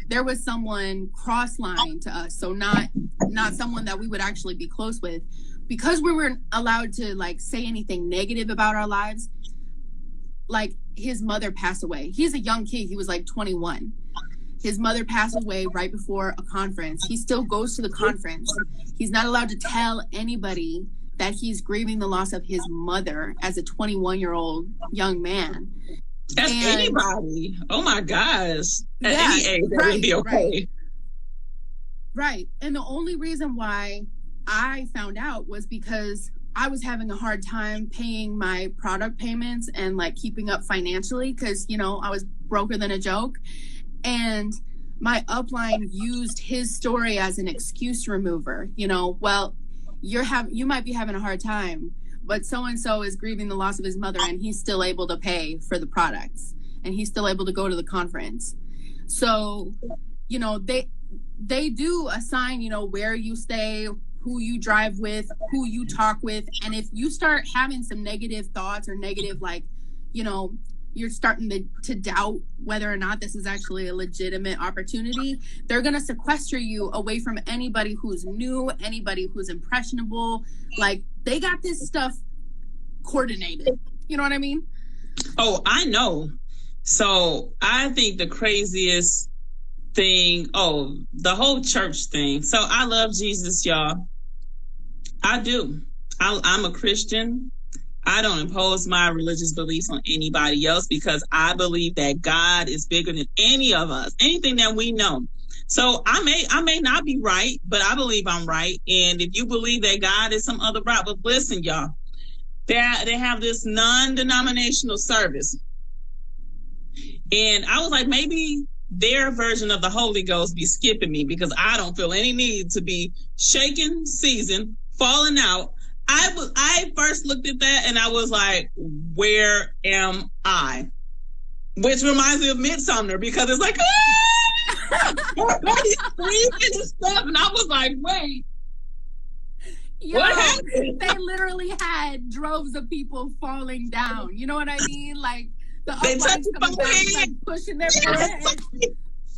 there was someone crossline to us, so not someone that we would actually be close with, because we weren't allowed to say anything negative about our lives. His mother passed away. He's a young kid. He was 21. His mother passed away right before a conference. He still goes to the conference. He's not allowed to tell anybody that he's grieving the loss of his mother as a 21-year-old young man. That's anybody. Oh my gosh. At any age, that would be okay. Right. And the only reason why I found out was because I was having a hard time paying my product payments and keeping up financially, because, I was broker than a joke. And my upline used his story as an excuse remover. Well, you might be having a hard time, but so-and-so is grieving the loss of his mother and he's still able to pay for the products and he's still able to go to the conference. So, you know, they do assign, you know, where you stay, who you drive with, who you talk with. And if you start having some negative thoughts or negative, like, you know, you're starting to doubt whether or not this is actually a legitimate opportunity, they're going to sequester you away from anybody who's new, anybody who's impressionable. Like, they got this stuff coordinated. You know what I mean? Oh, I know. So I think the craziest thing, the whole church thing. So I love Jesus, y'all. I do. I'm a Christian. I don't impose my religious beliefs on anybody else because I believe that God is bigger than any of us, anything that we know. So I may not be right, but I believe I'm right. And if you believe that God is some other route, but listen, y'all, they have this non-denominational service. And I was like, maybe their version of the Holy Ghost be skipping me because I don't feel any need to be shaken, seasoned, falling out. I first looked at that and I was like, where am I? Which reminds me of Midsummer because it's like, everybody's breathing and stuff. And I was like, wait. What happened? They literally had droves of people falling down. You know what I mean? Like, the uprights coming back, like pushing their forehead.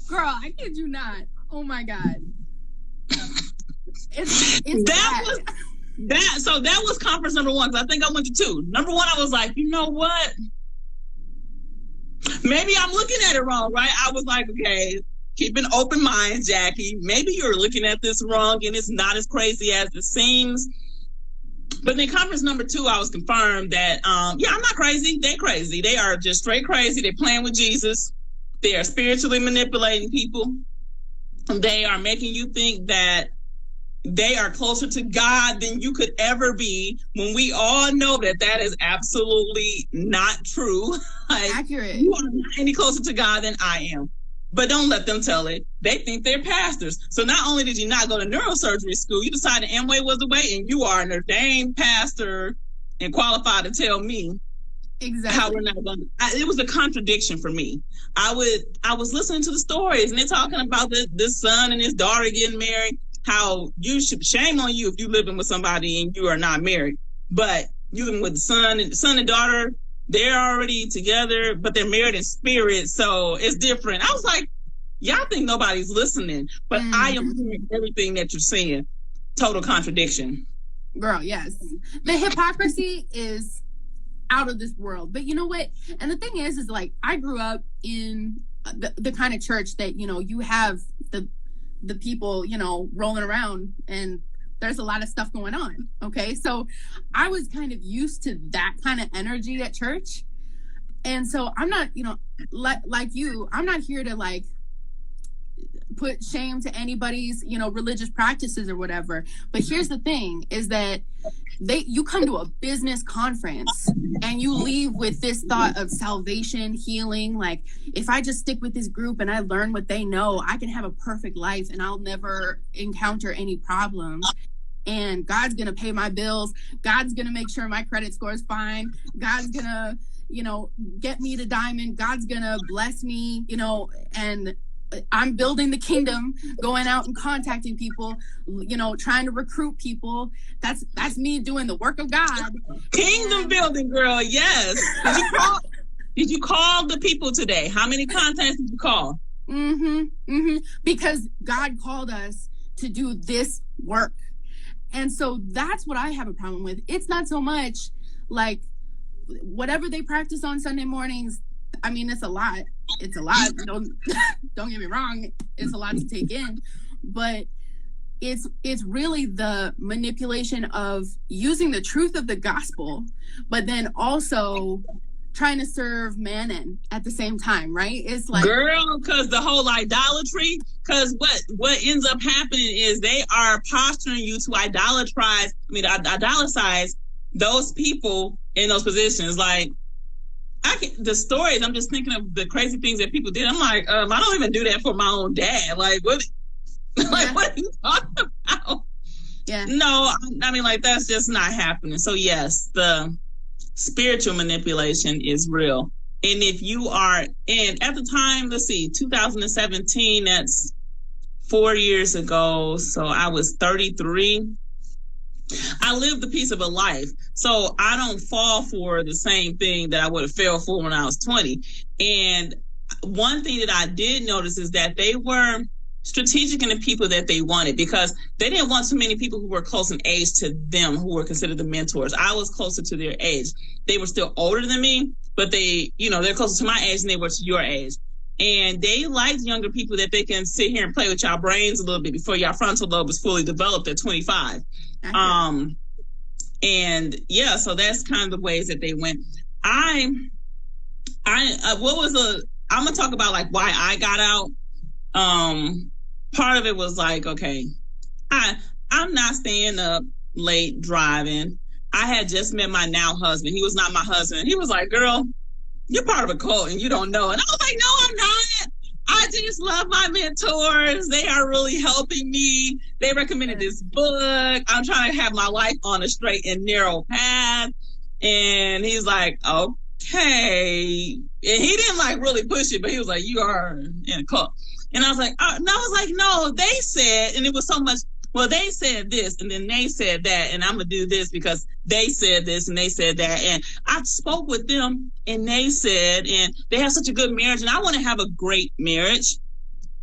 Girl, I kid you not. Oh my God. It's So that was conference number one, because I think I went to two. Number one, I was like, you know what? Maybe I'm looking at it wrong, right? I was like, okay, keep an open mind, Jackie. Maybe you're looking at this wrong and it's not as crazy as it seems. But then conference number two, I was confirmed that, I'm not crazy. They're crazy. They are just straight crazy. They're playing with Jesus. They are spiritually manipulating people. They are making you think that they are closer to God than you could ever be, when we all know that is absolutely not true. Like, accurate. You are not any closer to God than I am. But don't let them tell it. They think they're pastors. So not only did you not go to neurosurgery school, you decided Amway was the way, and you are an ordained pastor and qualified to tell me exactly how we're not going to. It was a contradiction for me. I was listening to the stories, and they're talking about this son and his daughter getting married. How you should, shame on you if you living with somebody and you are not married, but you living with son and daughter, they're already together, but they're married in spirit, so it's different. I was like, y'all think nobody's listening, but I am hearing everything that you're saying. Total contradiction. Girl, yes. The hypocrisy is out of this world. But you know what? And the thing is like, I grew up in the kind of church that, you know, you have the people, you know, rolling around and there's a lot of stuff going on. Okay. So I was kind of used to that kind of energy at church. And so I'm not, you know, like you, I'm not here to like put shame to anybody's, you know, religious practices or whatever. But here's the thing is that you come to a business conference and you leave with this thought of salvation, healing. Like, if I just stick with this group and I learn what they know, I can have a perfect life and I'll never encounter any problems. And God's going to pay my bills. God's going to make sure my credit score is fine. God's going to, you know, get me to diamond. God's going to bless me, you know, and I'm building the kingdom, going out and contacting people, you know, trying to recruit people. That's me doing the work of God. Kingdom building, girl. Yes. Did you call the people today? How many contacts did you call? Because God called us to do this work. And so that's what I have a problem with. It's not so much like whatever they practice on Sunday mornings. I mean, it's a lot. It's a lot. Don't get me wrong. It's a lot to take in, but it's really the manipulation of using the truth of the gospel, but then also trying to serve mammon at the same time, right? It's like, girl, because the whole idolatry, because what ends up happening is they are posturing you to idolatrize those people in those positions. Like, the stories, I'm just thinking of the crazy things that people did. I'm like, I don't even do that for my own dad. Like, what? Like, what are you talking about? Yeah. No, I mean, like, that's just not happening. So yes, the spiritual manipulation is real. And if you are, and at the time, let's see, 2017, that's 4 years ago. So I was 33. I lived a piece of a life. So I don't fall for the same thing that I would have fell for when I was 20. And one thing that I did notice is that they were strategic in the people that they wanted, because they didn't want too many people who were close in age to them, who were considered the mentors. I was closer to their age. They were still older than me, but they're closer to my age than they were to your age. And they liked younger people that they can sit here and play with y'all brains a little bit before y'all frontal lobe is fully developed at 25. And yeah, so that's kind of the ways that they went. I'm gonna talk about like why I got out. Part of it was like, okay, I'm not staying up late driving. I had just met my now husband. He was not my husband. He was like, girl, you're part of a cult and you don't know. And I was like, no, I'm not. I just love my mentors. They are really helping me. They recommended this book. I'm trying to have my life on a straight and narrow path. And he's like, okay. And he didn't like really push it, but he was like, you are in a cult. And I was like, oh. And I was like, no, they said, and it was so much, well, they said this, and then they said that, and I'm going to do this because they said this, and they said that. And I spoke with them, and they said, and they have such a good marriage, and I want to have a great marriage.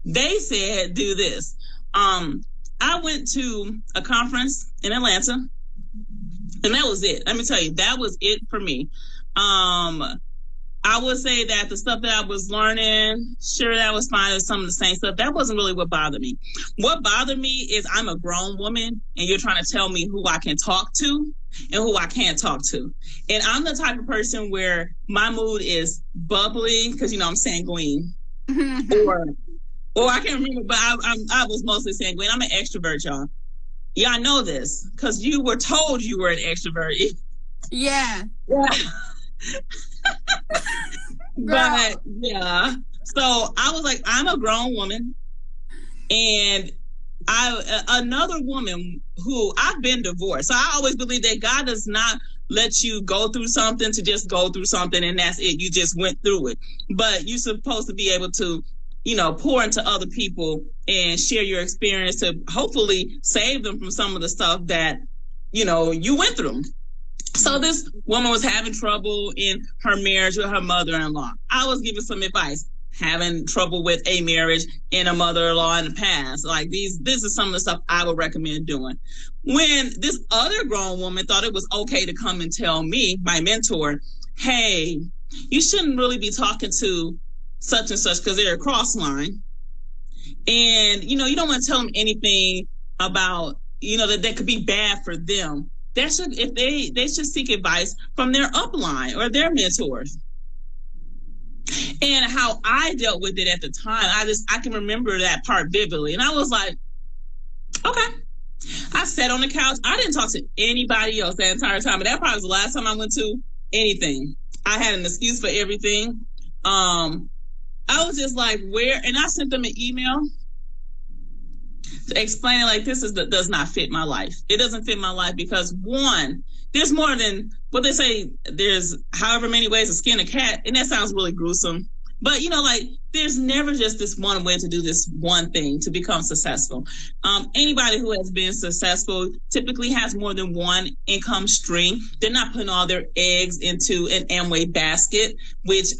They said, do this. I went to a conference in Atlanta, and that was it. Let me tell you, that was it for me. I would say that the stuff that I was learning, sure, that was fine. It was some of the same stuff. That wasn't really what bothered me. What bothered me is I'm a grown woman and you're trying to tell me who I can talk to and who I can't talk to. And I'm the type of person where my mood is bubbly because, I'm sanguine. or I can't remember, but I was mostly sanguine. I'm an extrovert, y'all. Yeah, I know this because you were told you were an extrovert. Yeah. But yeah, so I was like, I'm a grown woman, and another woman who I've been divorced. So I always believe that God does not let you go through something to just go through something and that's it. You just went through it, but you're supposed to be able to, pour into other people and share your experience to hopefully save them from some of the stuff that, you went through. So this woman was having trouble in her marriage with her mother-in-law. I was giving some advice, having trouble with a marriage and a mother-in-law in the past. Like this is some of the stuff I would recommend doing. When this other grown woman thought it was okay to come and tell me, my mentor, hey, you shouldn't really be talking to such and such because they're a Crossline. And, you don't want to tell them anything about, that could be bad for them. They should seek advice from their upline or their mentors. And how I dealt with it at the time, I can remember that part vividly. And I was like, okay. I sat on the couch. I didn't talk to anybody else that entire time. But that probably was the last time I went to anything. I had an excuse for everything. I was just like, where? And I sent them an email explaining like does not fit my life. It doesn't fit my life because one, there's more than what they say. There's however many ways to skin a cat, and that sounds really gruesome. But there's never just this one way to do this one thing to become successful. Anybody who has been successful typically has more than one income stream. They're not putting all their eggs into an Amway basket, which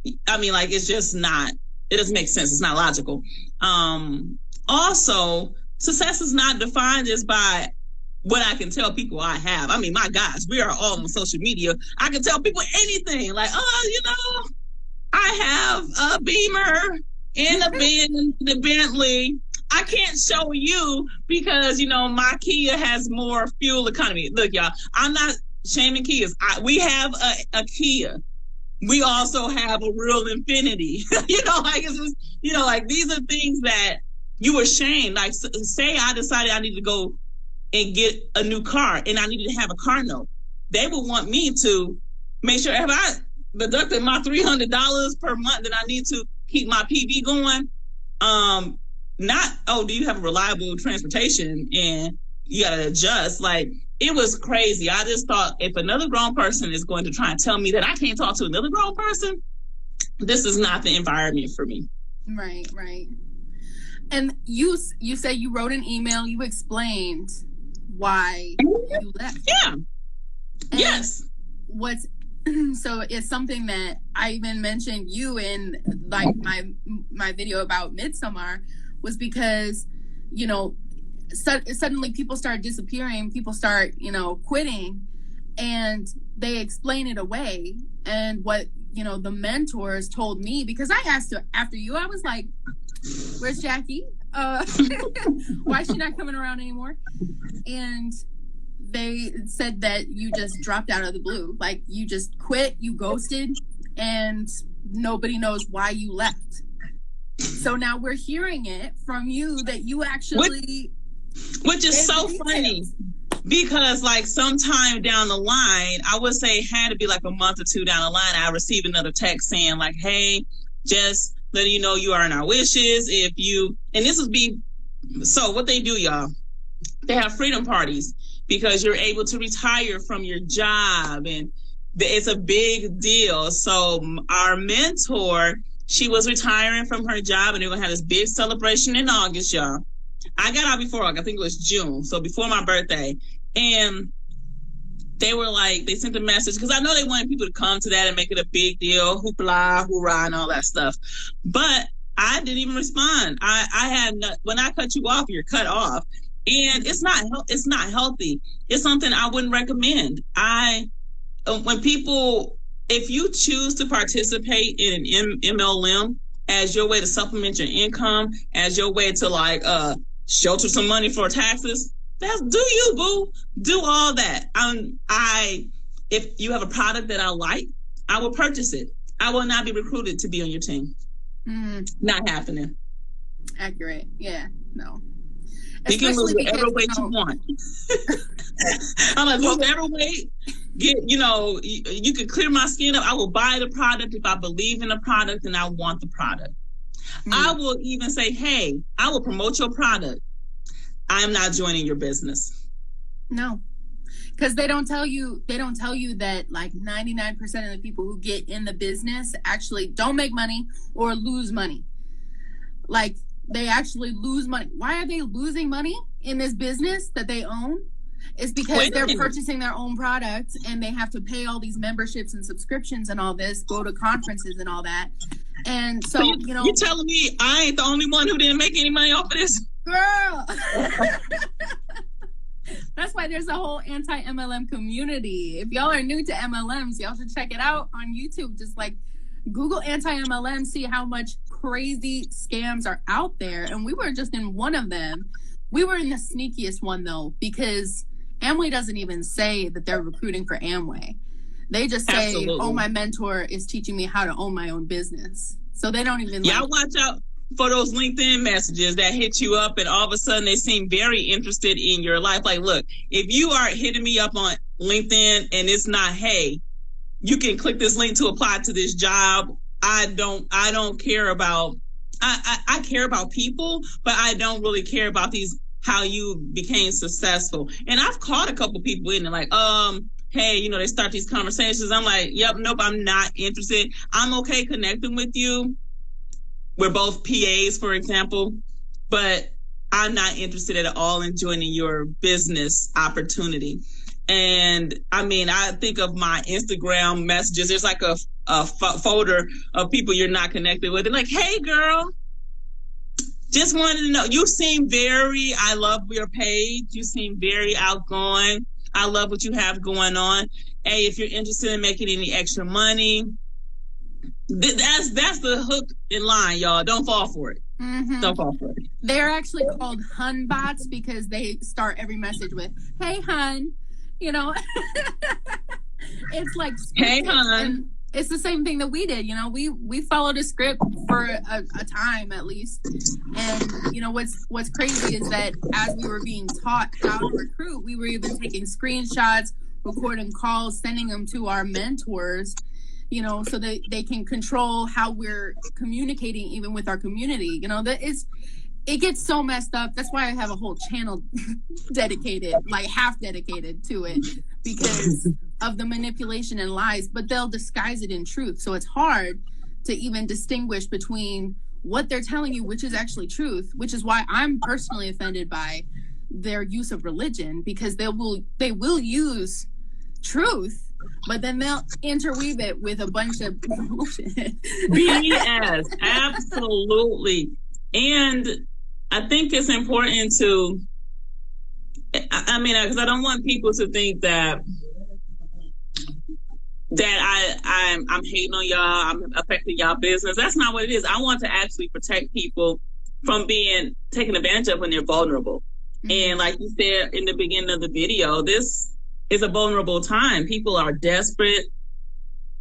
it's just not. It doesn't make sense. It's not logical. Also, success is not defined just by what I can tell people I have. I mean, my gosh, we are all on social media. I can tell people anything. Like, I have a Beamer and the Bentley. I can't show you because, my Kia has more fuel economy. Look, y'all, I'm not shaming Kias. We have a Kia. We also have a real Infinity. These are things that you ashamed. Like, say I decided I need to go and get a new car and I needed to have a car note. They would want me to make sure if I deducted my $300 per month that I need to keep my PV going. Do you have a reliable transportation? And, you got to adjust. Like, it was crazy. I just thought, if another grown person is going to try and tell me that I can't talk to another grown person, this is not the environment for me. Right. And you said you wrote an email, you explained why you left. Yeah. And yes. So it's something that I even mentioned you in, like, my video about Midsommar, was because, you know, suddenly people start disappearing, people start, you know, quitting, and they explain it away. And what, you know, the mentors told me, because I asked her after you, I was like, where's Jackie? Why is she not coming around anymore? And they said that you just dropped out of the blue. Like, you just quit, you ghosted, and nobody knows why you left. So now we're hearing it from you that you actually... Which is so funny, because, like, sometime down the line, I would say had to be like a month or two down the line, I received another text saying, like, hey, just letting you know you are in our wishes. If you... And this would be... So what they do, y'all, they have freedom parties, because you're able to retire from your job, and it's a big deal. So our mentor, she was retiring from her job, and they're going to have this big celebration in August, y'all. I got out before, like, I think it was June, so before my birthday. And they were like, they sent a message, because I know they wanted people to come to that and make it a big deal, hoopla, hoorah, and all that stuff. But I didn't even respond. I had when I cut you off, you're cut off. And it's not healthy. It's something I wouldn't recommend. When people, if you choose to participate in an MLM as your way to supplement your income, as your way to, like, shelter some money for taxes, that's do you, boo. Do all that. If you have a product that I like, I will purchase it. I will not be recruited to be on your team. Not happening. Accurate. Yeah. No. You can lose whatever weight you want. I'm like, lose whatever weight. You can clear my skin up. I will buy the product if I believe in the product and I want the product. I will even say, hey, I will promote your product. I'm not joining your business. No, because they don't tell you that, like, 99% of the people who get in the business actually don't make money or lose money. Like, they actually lose money. Why are they losing money in this business that they own? It's because they're purchasing their own products, and they have to pay all these memberships and subscriptions and all this, go to conferences and all that. And so, you're telling me I ain't the only one who didn't make any money off of this? Girl. That's why there's a whole anti-MLM community. If y'all are new to MLMs, y'all should check it out on YouTube. Just, like, Google anti-MLM, see how much crazy scams are out there. And we were just in one of them. We were in the sneakiest one, though, because Amway doesn't even say that they're recruiting for Amway. They just say, absolutely, oh, my mentor is teaching me how to own my own business. So they don't even... Y'all watch out for those LinkedIn messages that hit you up, and all of a sudden they seem very interested in your life. Like, look, if you are hitting me up on LinkedIn and it's not, hey, you can click this link to apply to this job. I don't care about... I care about people, but I don't really care about how you became successful. And I've caught a couple people in and, like, hey, they start these conversations. I'm like, yep, nope, I'm not interested. I'm okay connecting with you. We're both PAs, for example, but I'm not interested at all in joining your business opportunity. And I mean, I think of my Instagram messages. There's like a folder of people you're not connected with. And like, hey, girl, just wanted to know. You seem I love your page. You seem very outgoing. I love what you have going on. Hey, if you're interested in making any extra money, that's the hook in line, y'all. Don't fall for it. Mm-hmm. Don't fall for it. They're actually called hun bots because they start every message with, hey, hun. It's like, hey, hun. It's the same thing that we did. We followed a script for a time at least. And what's crazy is that as we were being taught how to recruit, we were even taking screenshots, recording calls, sending them to our mentors, so that they can control how we're communicating even with our community. it gets so messed up. That's why I have a whole channel dedicated, like half dedicated to it, because of the manipulation and lies, but they'll disguise it in truth. So it's hard to even distinguish between what they're telling you, which is actually truth, which is why I'm personally offended by their use of religion, because they will use truth, but then they'll interweave it with a bunch of bullshit. BS, absolutely. And I think it's important to, I mean, because I don't want people to think that I'm hating on y'all, I'm affecting y'all business. That's not what it is. I want to actually protect people from being taken advantage of when they're vulnerable. Mm-hmm. And like you said in the beginning of the video, this is a vulnerable time. People are desperate,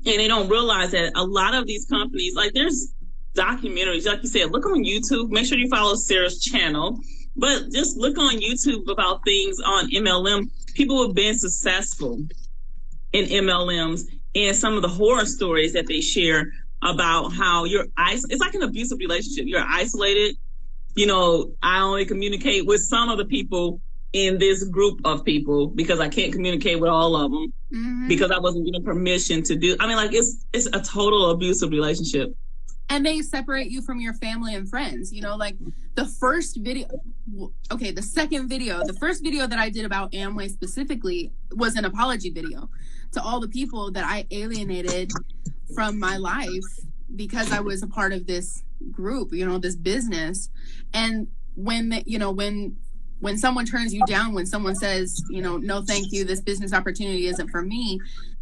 and they don't realize that a lot of these companies, like there's documentaries, like you said, look on YouTube. Make sure you follow Sarah's channel, but just look on YouTube about things on MLM. People have been successful in MLMs, and some of the horror stories that they share about how it's like an abusive relationship. You're isolated. You know, I only communicate with some of the people in this group of people because I can't communicate with all of them, mm-hmm. because I wasn't given permission to do. I mean, like it's a total abusive relationship. And they separate you from your family and friends. You know, like the first video, okay, the second video, the first video that I did about Amway specifically was an apology video to all the people that I alienated from my life because I was a part of this group, you know, this business. And when someone turns you down, when someone says, you know, no, thank you, this business opportunity isn't for me,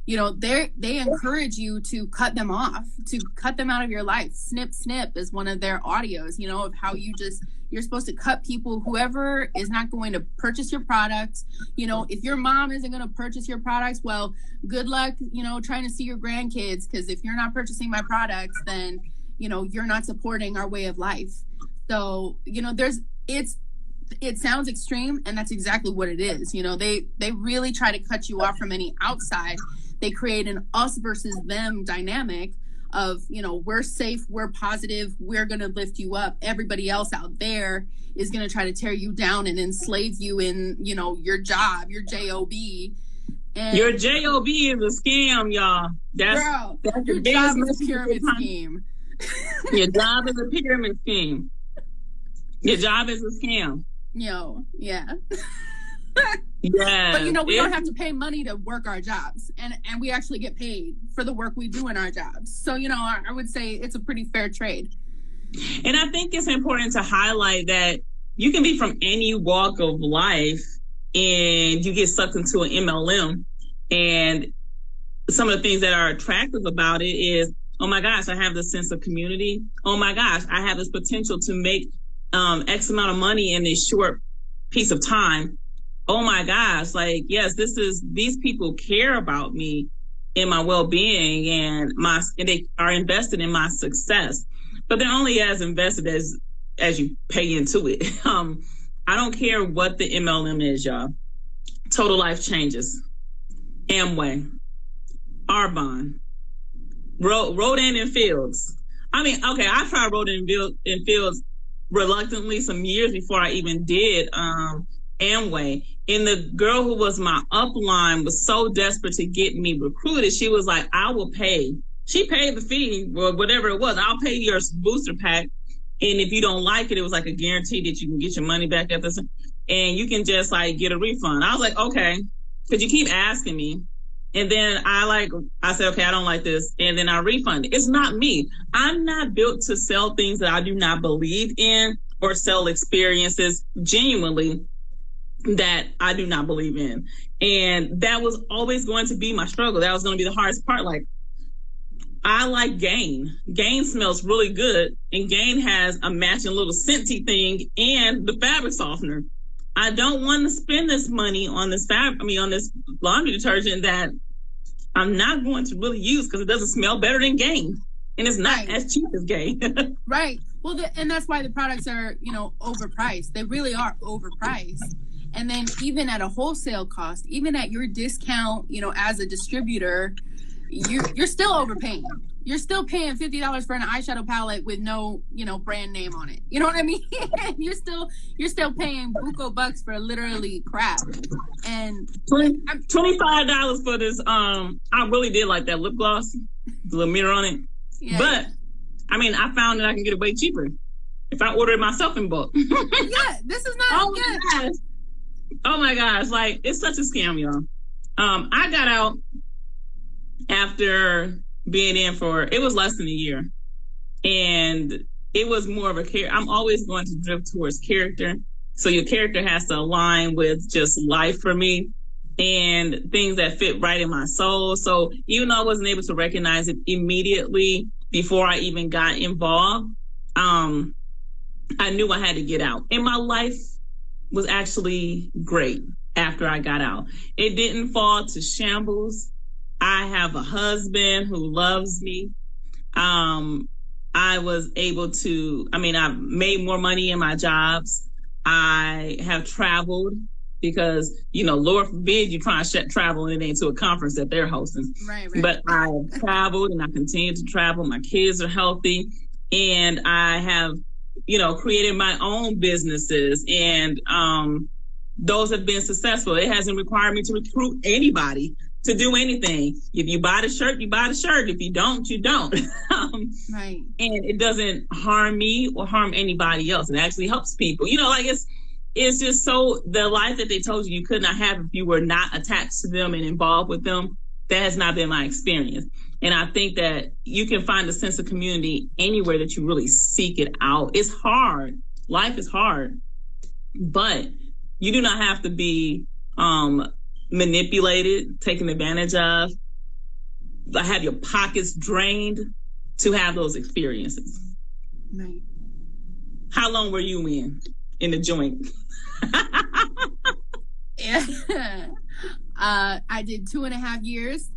you know, they encourage you to cut them off, to cut them out of your life. Snip, snip is one of their audios, you know, of how you're supposed to cut people, whoever is not going to purchase your products. You know, if your mom isn't going to purchase your products, well, good luck, you know, trying to see your grandkids, because if you're not purchasing my products, then, you know, you're not supporting our way of life. So, you know, it sounds extreme, and that's exactly what it is. You know, they really try to cut you off from any outside. They create an us versus them dynamic of, you know, we're safe, we're positive, we're going to lift you up. Everybody else out there is going to try to tear you down and enslave you in, you know, your job, your job. And your job is a scam, y'all. That's your job is a pyramid scheme. Your job is a pyramid scheme. Your job is a scam. Yeah. Yeah, but you know, we don't have to pay money to work our jobs, and we actually get paid for the work we do in our jobs. So, you know, I would say it's a pretty fair trade. And I think it's important to highlight that you can be from any walk of life and you get sucked into an MLM. And some of the things that are attractive about it is, oh my gosh, I have this sense of community. Oh my gosh, I have this potential to make X amount of money in a short piece of time. Oh my gosh, like, yes, these people care about me and my well-being and they are invested in my success, but they're only as invested as you pay into it. I don't care what the MLM is, y'all. Total Life Changes, Amway, Arbonne, Rodan and Fields. I mean, okay, I tried Rodan and Fields reluctantly some years before I even did Amway. And the girl who was my upline was so desperate to get me recruited. She was like, I will pay. She paid the fee or whatever it was. I'll pay your booster pack. And if you don't like it, it was like a guarantee that you can get your money back after, and you can just like get a refund. I was like, okay, because you keep asking me. And then I said, okay, I don't like this. And then I refund it. It's not me. I'm not built to sell things that I do not believe in or sell experiences genuinely that I do not believe in. And that was always going to be my struggle. That was going to be the hardest part. Like, I like Gain. Gain smells really good. And Gain has a matching little scenty thing and the fabric softener. I don't want to spend this money on this on this laundry detergent that I'm not going to really use because it doesn't smell better than Gain. And it's not as cheap as Gain. Right. Well, and that's why the products are, you know, overpriced. They really are overpriced. And then even at a wholesale cost, even at your discount, you know, as a distributor, you're still overpaying. You're still paying $50 for an eyeshadow palette with no, brand name on it. You know what I mean? you're still paying buco bucks for literally crap. And $25 for this. I really did like that lip gloss, the little mirror on it. Yeah. But I mean, I found that I can get it way cheaper if I order it myself in bulk. Yeah, this is not good. Oh my gosh, like it's such a scam, y'all. I got out after being in it was less than a year. And it was more of I'm always going to drift towards character. So your character has to align with just life for me and things that fit right in my soul. So even though I wasn't able to recognize it immediately before I even got involved, I knew I had to get out. And my life was actually great after I got out. It didn't fall to shambles. I have a husband who loves me. I was able to, I've made more money in my jobs. I have traveled because, Lord forbid you try and travel and it ain't to a conference that they're hosting. Right. But I have traveled and I continue to travel. My kids are healthy and I have, created my own businesses and those have been successful. It hasn't required me to recruit anybody to do anything. If you buy the shirt, you buy the shirt. If you don't, you don't. Right. And it doesn't harm me or harm anybody else. It actually helps people. It's just so the life that they told you could not have if you were not attached to them and involved with them. That has not been my experience. And I think that you can find a sense of community anywhere that you really seek it out. It's hard. Life is hard. But you do not have to be manipulated, taken advantage of, have your pockets drained to have those experiences. Right. How long were you in the joint? Yeah. I did 2.5 years.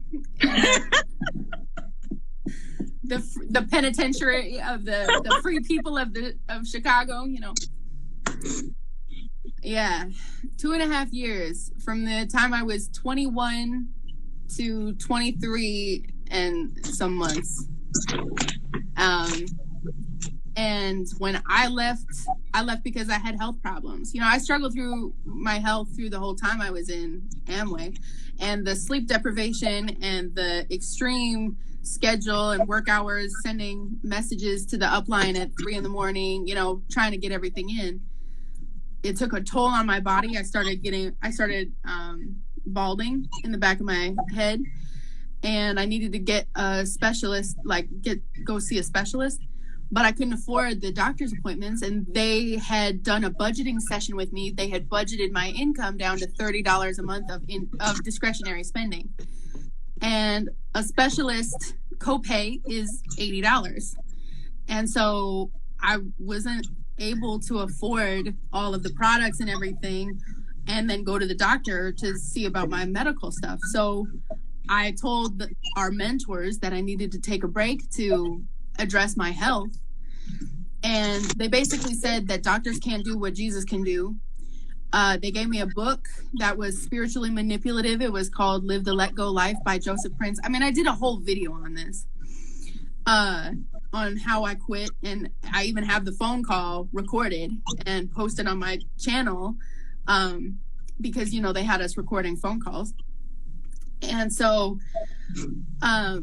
The penitentiary of the free people of Chicago, Yeah, 2.5 years from the time I was 21 to 23 and some months. And when I left because I had health problems. I struggled through my health through the whole time I was in Amway, and the sleep deprivation and the extreme schedule and work hours, sending messages to the upline at 3 a.m, trying to get everything in. It took a toll on my body. I started balding in the back of my head, and I needed to get a specialist, go see a specialist, but I couldn't afford the doctor's appointments. And they had done a budgeting session with me. They had budgeted my income down to $30 a month of discretionary spending, and a specialist copay is $80. And so I wasn't able to afford all of the products and everything and then go to the doctor to see about my medical stuff. So I told our mentors that I needed to take a break to address my health. And they basically said that doctors can't do what Jesus can do. They gave me a book that was spiritually manipulative. It was called Live the Let Go Life by Joseph Prince. I did a whole video on this. On how I quit, and I even have the phone call recorded and posted on my channel because they had us recording phone calls. And so I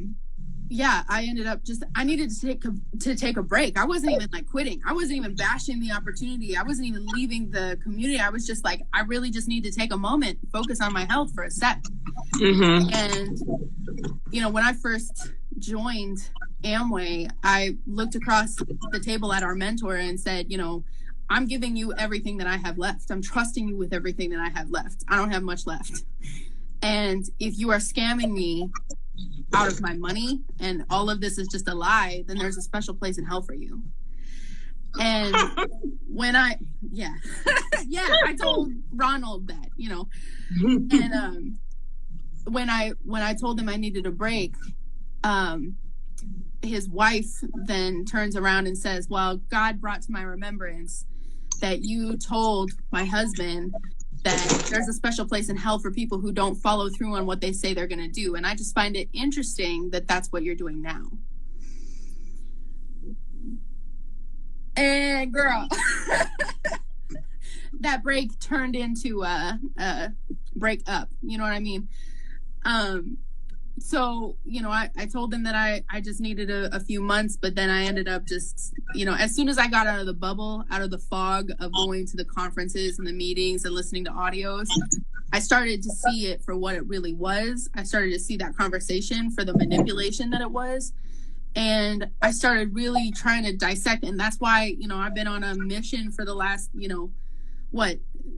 ended up I needed to take a break. I wasn't even quitting. I wasn't even bashing the opportunity. I wasn't even leaving the community. I was just I really just need to take a moment, focus on my health for a sec. Mm-hmm. And when I first joined Amway, I looked across the table at our mentor and said, I'm giving you everything that I have left. I'm trusting you with everything that I have left. I don't have much left. And if you are scamming me out of my money and all of this is just a lie, then there's a special place in hell for you. And when I told Ronald that, and when I told him I needed a break, his wife then turns around and says, well, God brought to my remembrance that you told my husband that there's a special place in hell for people who don't follow through on what they say they're going to do. And I just find it interesting that that's what you're doing now. And girl, that break turned into a break up. You know what I mean? So, you know, I told them that I just needed a few months, but then I ended up just, you know, as soon as I got out of the bubble, out of the fog of going to the conferences and the meetings and listening to audios, I started to see it for what it really was. I started to see that conversation for the manipulation that it was. And I started really trying to dissect. And that's why, you know, I've been on a mission for the last, you know,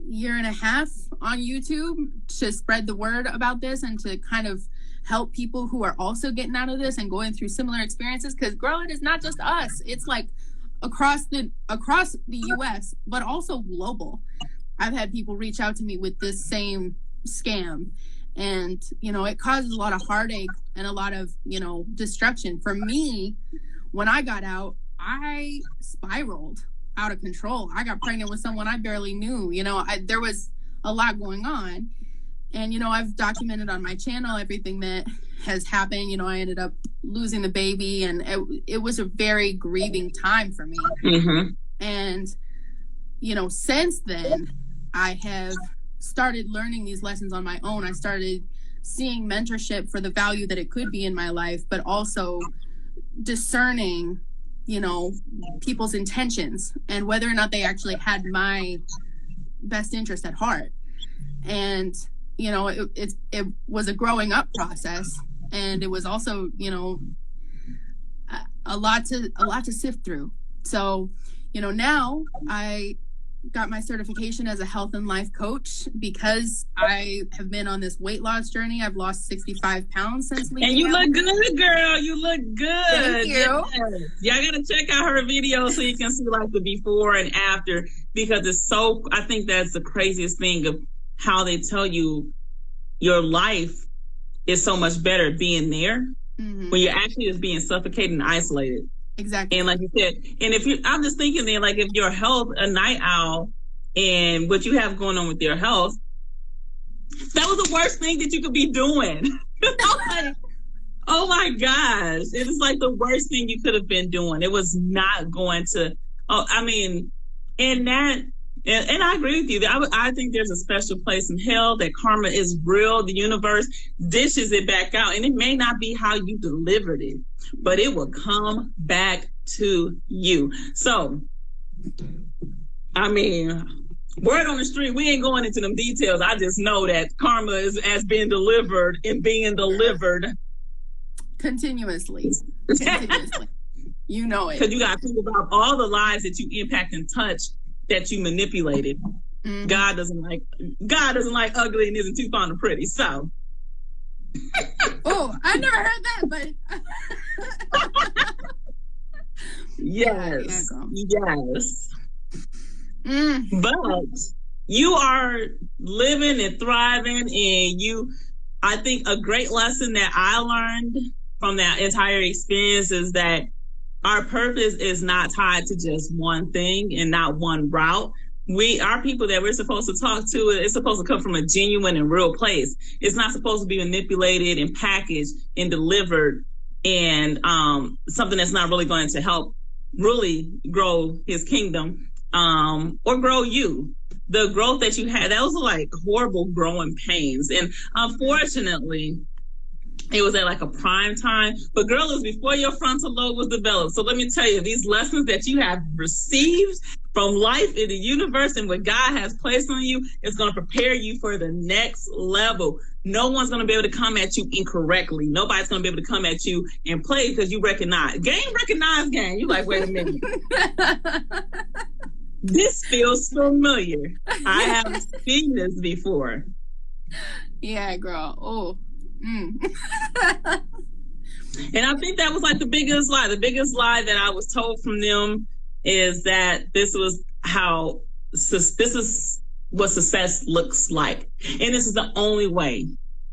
year and a half on YouTube to spread the word about this and to kind of help people who are also getting out of this and going through similar experiences. Because girl, it is not just us. It's like across the US, but also global. I've had people reach out to me with this same scam. And, you know, it causes a lot of heartache and a lot of, you know, destruction. For me, when I got out, I spiraled out of control. I got pregnant with someone I barely knew. You know, there was a lot going on. And, you know, I've documented on my channel everything that has happened. You know, I ended up losing the baby, and it was a very grieving time for me. Mm-hmm. And, you know, since then, I have started learning these lessons on my own. I started seeing mentorship for the value that it could be in my life, but also discerning, you know, people's intentions and whether or not they actually had my best interest at heart. And, you know, it was a growing up process, and it was also, you know, a lot to sift through. So, you know, now I got my certification as a health and life coach because I have been on this weight loss journey. I've lost 65 pounds since leaving. And you look good, girl. You look good. Thank you. Yeah, I gotta check out her video so you can see like the before and after, because it's so, I think that's the craziest thing of how they tell you your life is so much better being there when you're actually just being suffocated and isolated. Exactly. And like you said, and I'm just thinking then, like, if your health, a night owl, and what you have going on with your health, that was the worst thing that you could be doing. Like, oh my gosh. It was like the worst thing you could have been doing. It was not going to, and I agree with you. I think there's a special place in hell, that karma is real. The universe dishes it back out, and it may not be how you delivered it, but it will come back to you. So, I mean, word on the street, we ain't going into them details. I just know that karma is as being delivered and being delivered continuously. You know it. Because you got to think about all the lives that you impact and touch, that you manipulated. Mm-hmm. God doesn't like ugly and isn't too fond of pretty. So. Oh, I never heard that, but yes. But you are living and thriving, and I think a great lesson that I learned from that entire experience is that our purpose is not tied to just one thing and not one route. Our people that we're supposed to talk to, it's supposed to come from a genuine and real place. It's not supposed to be manipulated and packaged and delivered and something that's not really going to help really grow his kingdom or grow you. The growth that you had, that was like horrible growing pains. And unfortunately, it was at like a prime time, but girl, it was before your frontal lobe was developed. So let me tell you, these lessons that you have received from life in the universe and what God has placed on you is going to prepare you for the next level. No one's going to be able to come at you incorrectly. Nobody's going to be able to come at you and play because you recognize game. You like, wait a minute. This feels familiar. I haven't seen this before. Yeah, girl. Oh. And I think that was like the biggest lie. The biggest lie that I was told from them is that this is what success looks like, and this is the only way.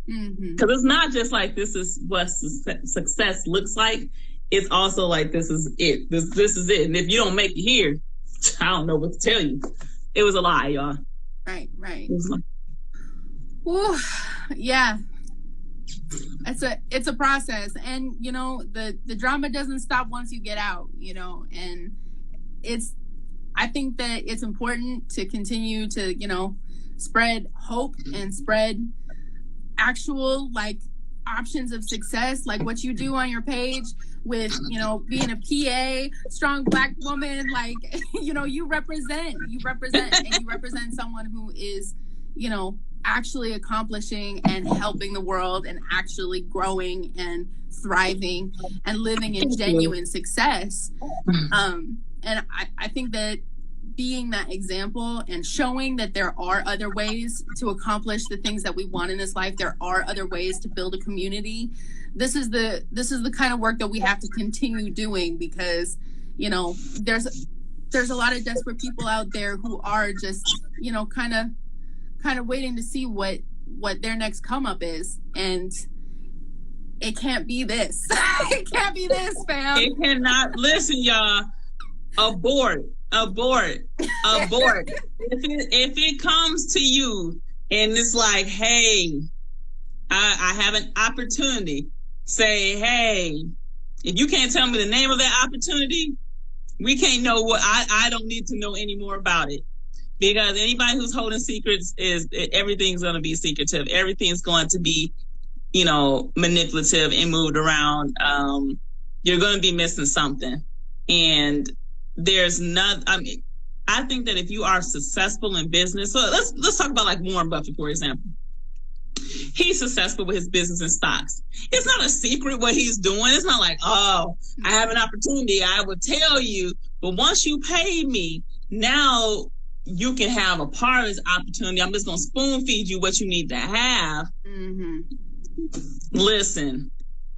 Because it's not just like this is what success looks like. It's also like this is it. This is it. And if you don't make it here, I don't know what to tell you. It was a lie, y'all. Right. Ooh, yeah. It's a process, and you know the drama doesn't stop once you get out, you know, and I think that it's important to continue to, you know, spread hope and spread actual like options of success, like what you do on your page with, you know, being a PA, strong Black woman, like, you know, you represent someone who is, you know, actually accomplishing and helping the world and actually growing and thriving and living in genuine success. And I think that being that example and showing that there are other ways to accomplish the things that we want in this life, there are other ways to build a community. This is the kind of work that we have to continue doing, because, you know, there's a lot of desperate people out there who are just, you know, kind of waiting to see what their next come up is, and it can't be this. It can't be this, fam. It cannot. Listen, y'all. Abort. If it comes to you and it's like, hey, I have an opportunity, say, hey, if you can't tell me the name of that opportunity, we can't know what, I don't need to know any more about it. Because anybody who's holding secrets everything's going to be secretive. Everything's going to be, you know, manipulative and moved around. You're going to be missing something. And there's not, I mean, I think that if you are successful in business, so let's talk about like Warren Buffett, for example. He's successful with his business and stocks. It's not a secret what he's doing. It's not like, oh, I have an opportunity, I will tell you, but once you pay me, now you can have a part of this opportunity. I'm just going to spoon feed you what you need to have. Mm-hmm. Listen,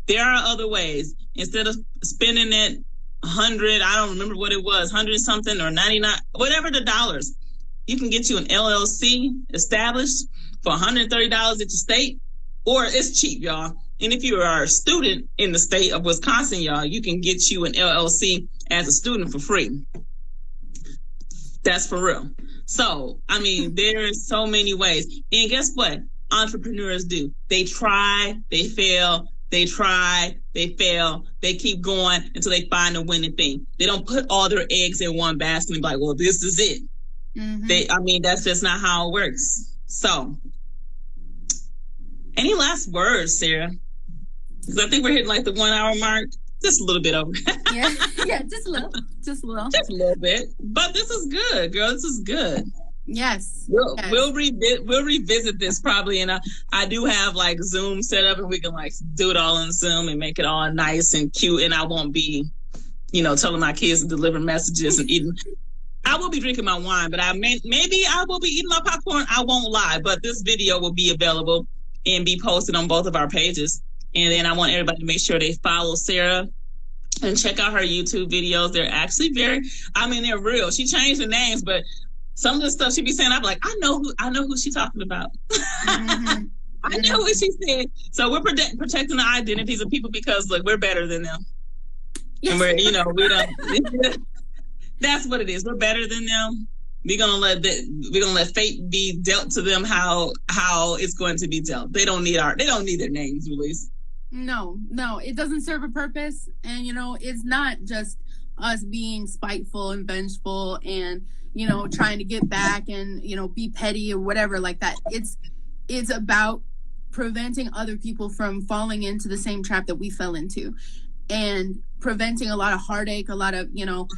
there are other ways. Instead of spending it 100, I don't remember what it was, 100 something or 99, whatever the dollars, you can get you an LLC established for $130 at your state, or it's cheap, y'all. And if you are a student in the state of Wisconsin, y'all, you can get you an LLC as a student for free. That's for real. So, I mean, there's so many ways. And guess what? Entrepreneurs do. They try, they fail, they try, they fail, they keep going until they find a winning thing. They don't put all their eggs in one basket and be like, well, this is it. Mm-hmm. That's just not how it works. So, any last words, Sarah? Because I think we're hitting like the 1 hour mark. Just a little bit over. yeah, just a little. Just a little bit. But this is good, girl. This is good. Yes. We'll revisit this probably, and I do have like Zoom set up, and we can like do it all on Zoom and make it all nice and cute. And I won't be, you know, telling my kids to deliver messages and eating. I will be drinking my wine, but maybe I will be eating my popcorn. I won't lie, but this video will be available and be posted on both of our pages. And then I want everybody to make sure they follow Sarah and check out her YouTube videos. They're actually they're real. She changed the names, but some of the stuff she be saying, I'm like, I know who she's talking about. Mm-hmm. I know what she said. So we're protecting the identities of people because, look, we're better than them. Yes. And we don't. That's what it is. We're better than them. We're gonna let fate be dealt to them how it's going to be dealt. They don't need their names released. No, it doesn't serve a purpose. And, you know, it's not just us being spiteful and vengeful and, you know, trying to get back and, you know, be petty or whatever like that. It's about preventing other people from falling into the same trap that we fell into, and preventing a lot of heartache, a lot of, you know,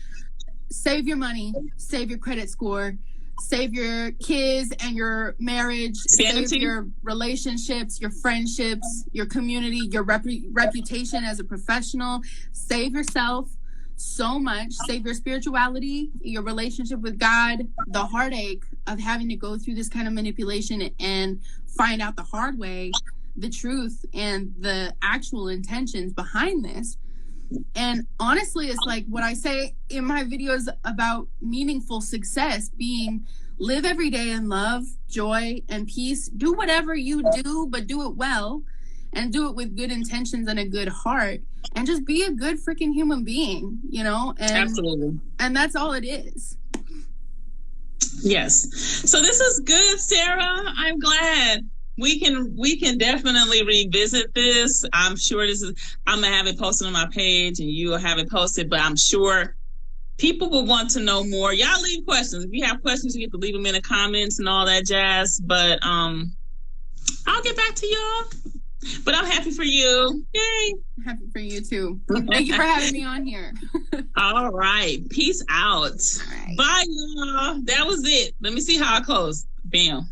save your money, save your credit score, save your kids and your marriage, save your relationships, your friendships, your community, your reputation as a professional, save yourself so much, save your spirituality, your relationship with God, the heartache of having to go through this kind of manipulation and find out the hard way, the truth and the actual intentions behind this. And honestly, it's like what I say in my videos about meaningful success being live every day in love, joy, and peace. Do whatever you do, but do it well and do it with good intentions and a good heart, and just be a good freaking human being, you know? And, absolutely. And that's all it is. Yes. So this is good, Sarah. I'm glad. We can definitely revisit this. I'm sure I'm gonna have it posted on my page and you will have it posted, but I'm sure people will want to know more. Y'all leave questions. If you have questions, you get to leave them in the comments and all that jazz. But I'll get back to y'all. But I'm happy for you. Yay. Happy for you too. Thank you for having me on here. All right. Peace out. All right. Bye, y'all. That was it. Let me see how I close. Bam.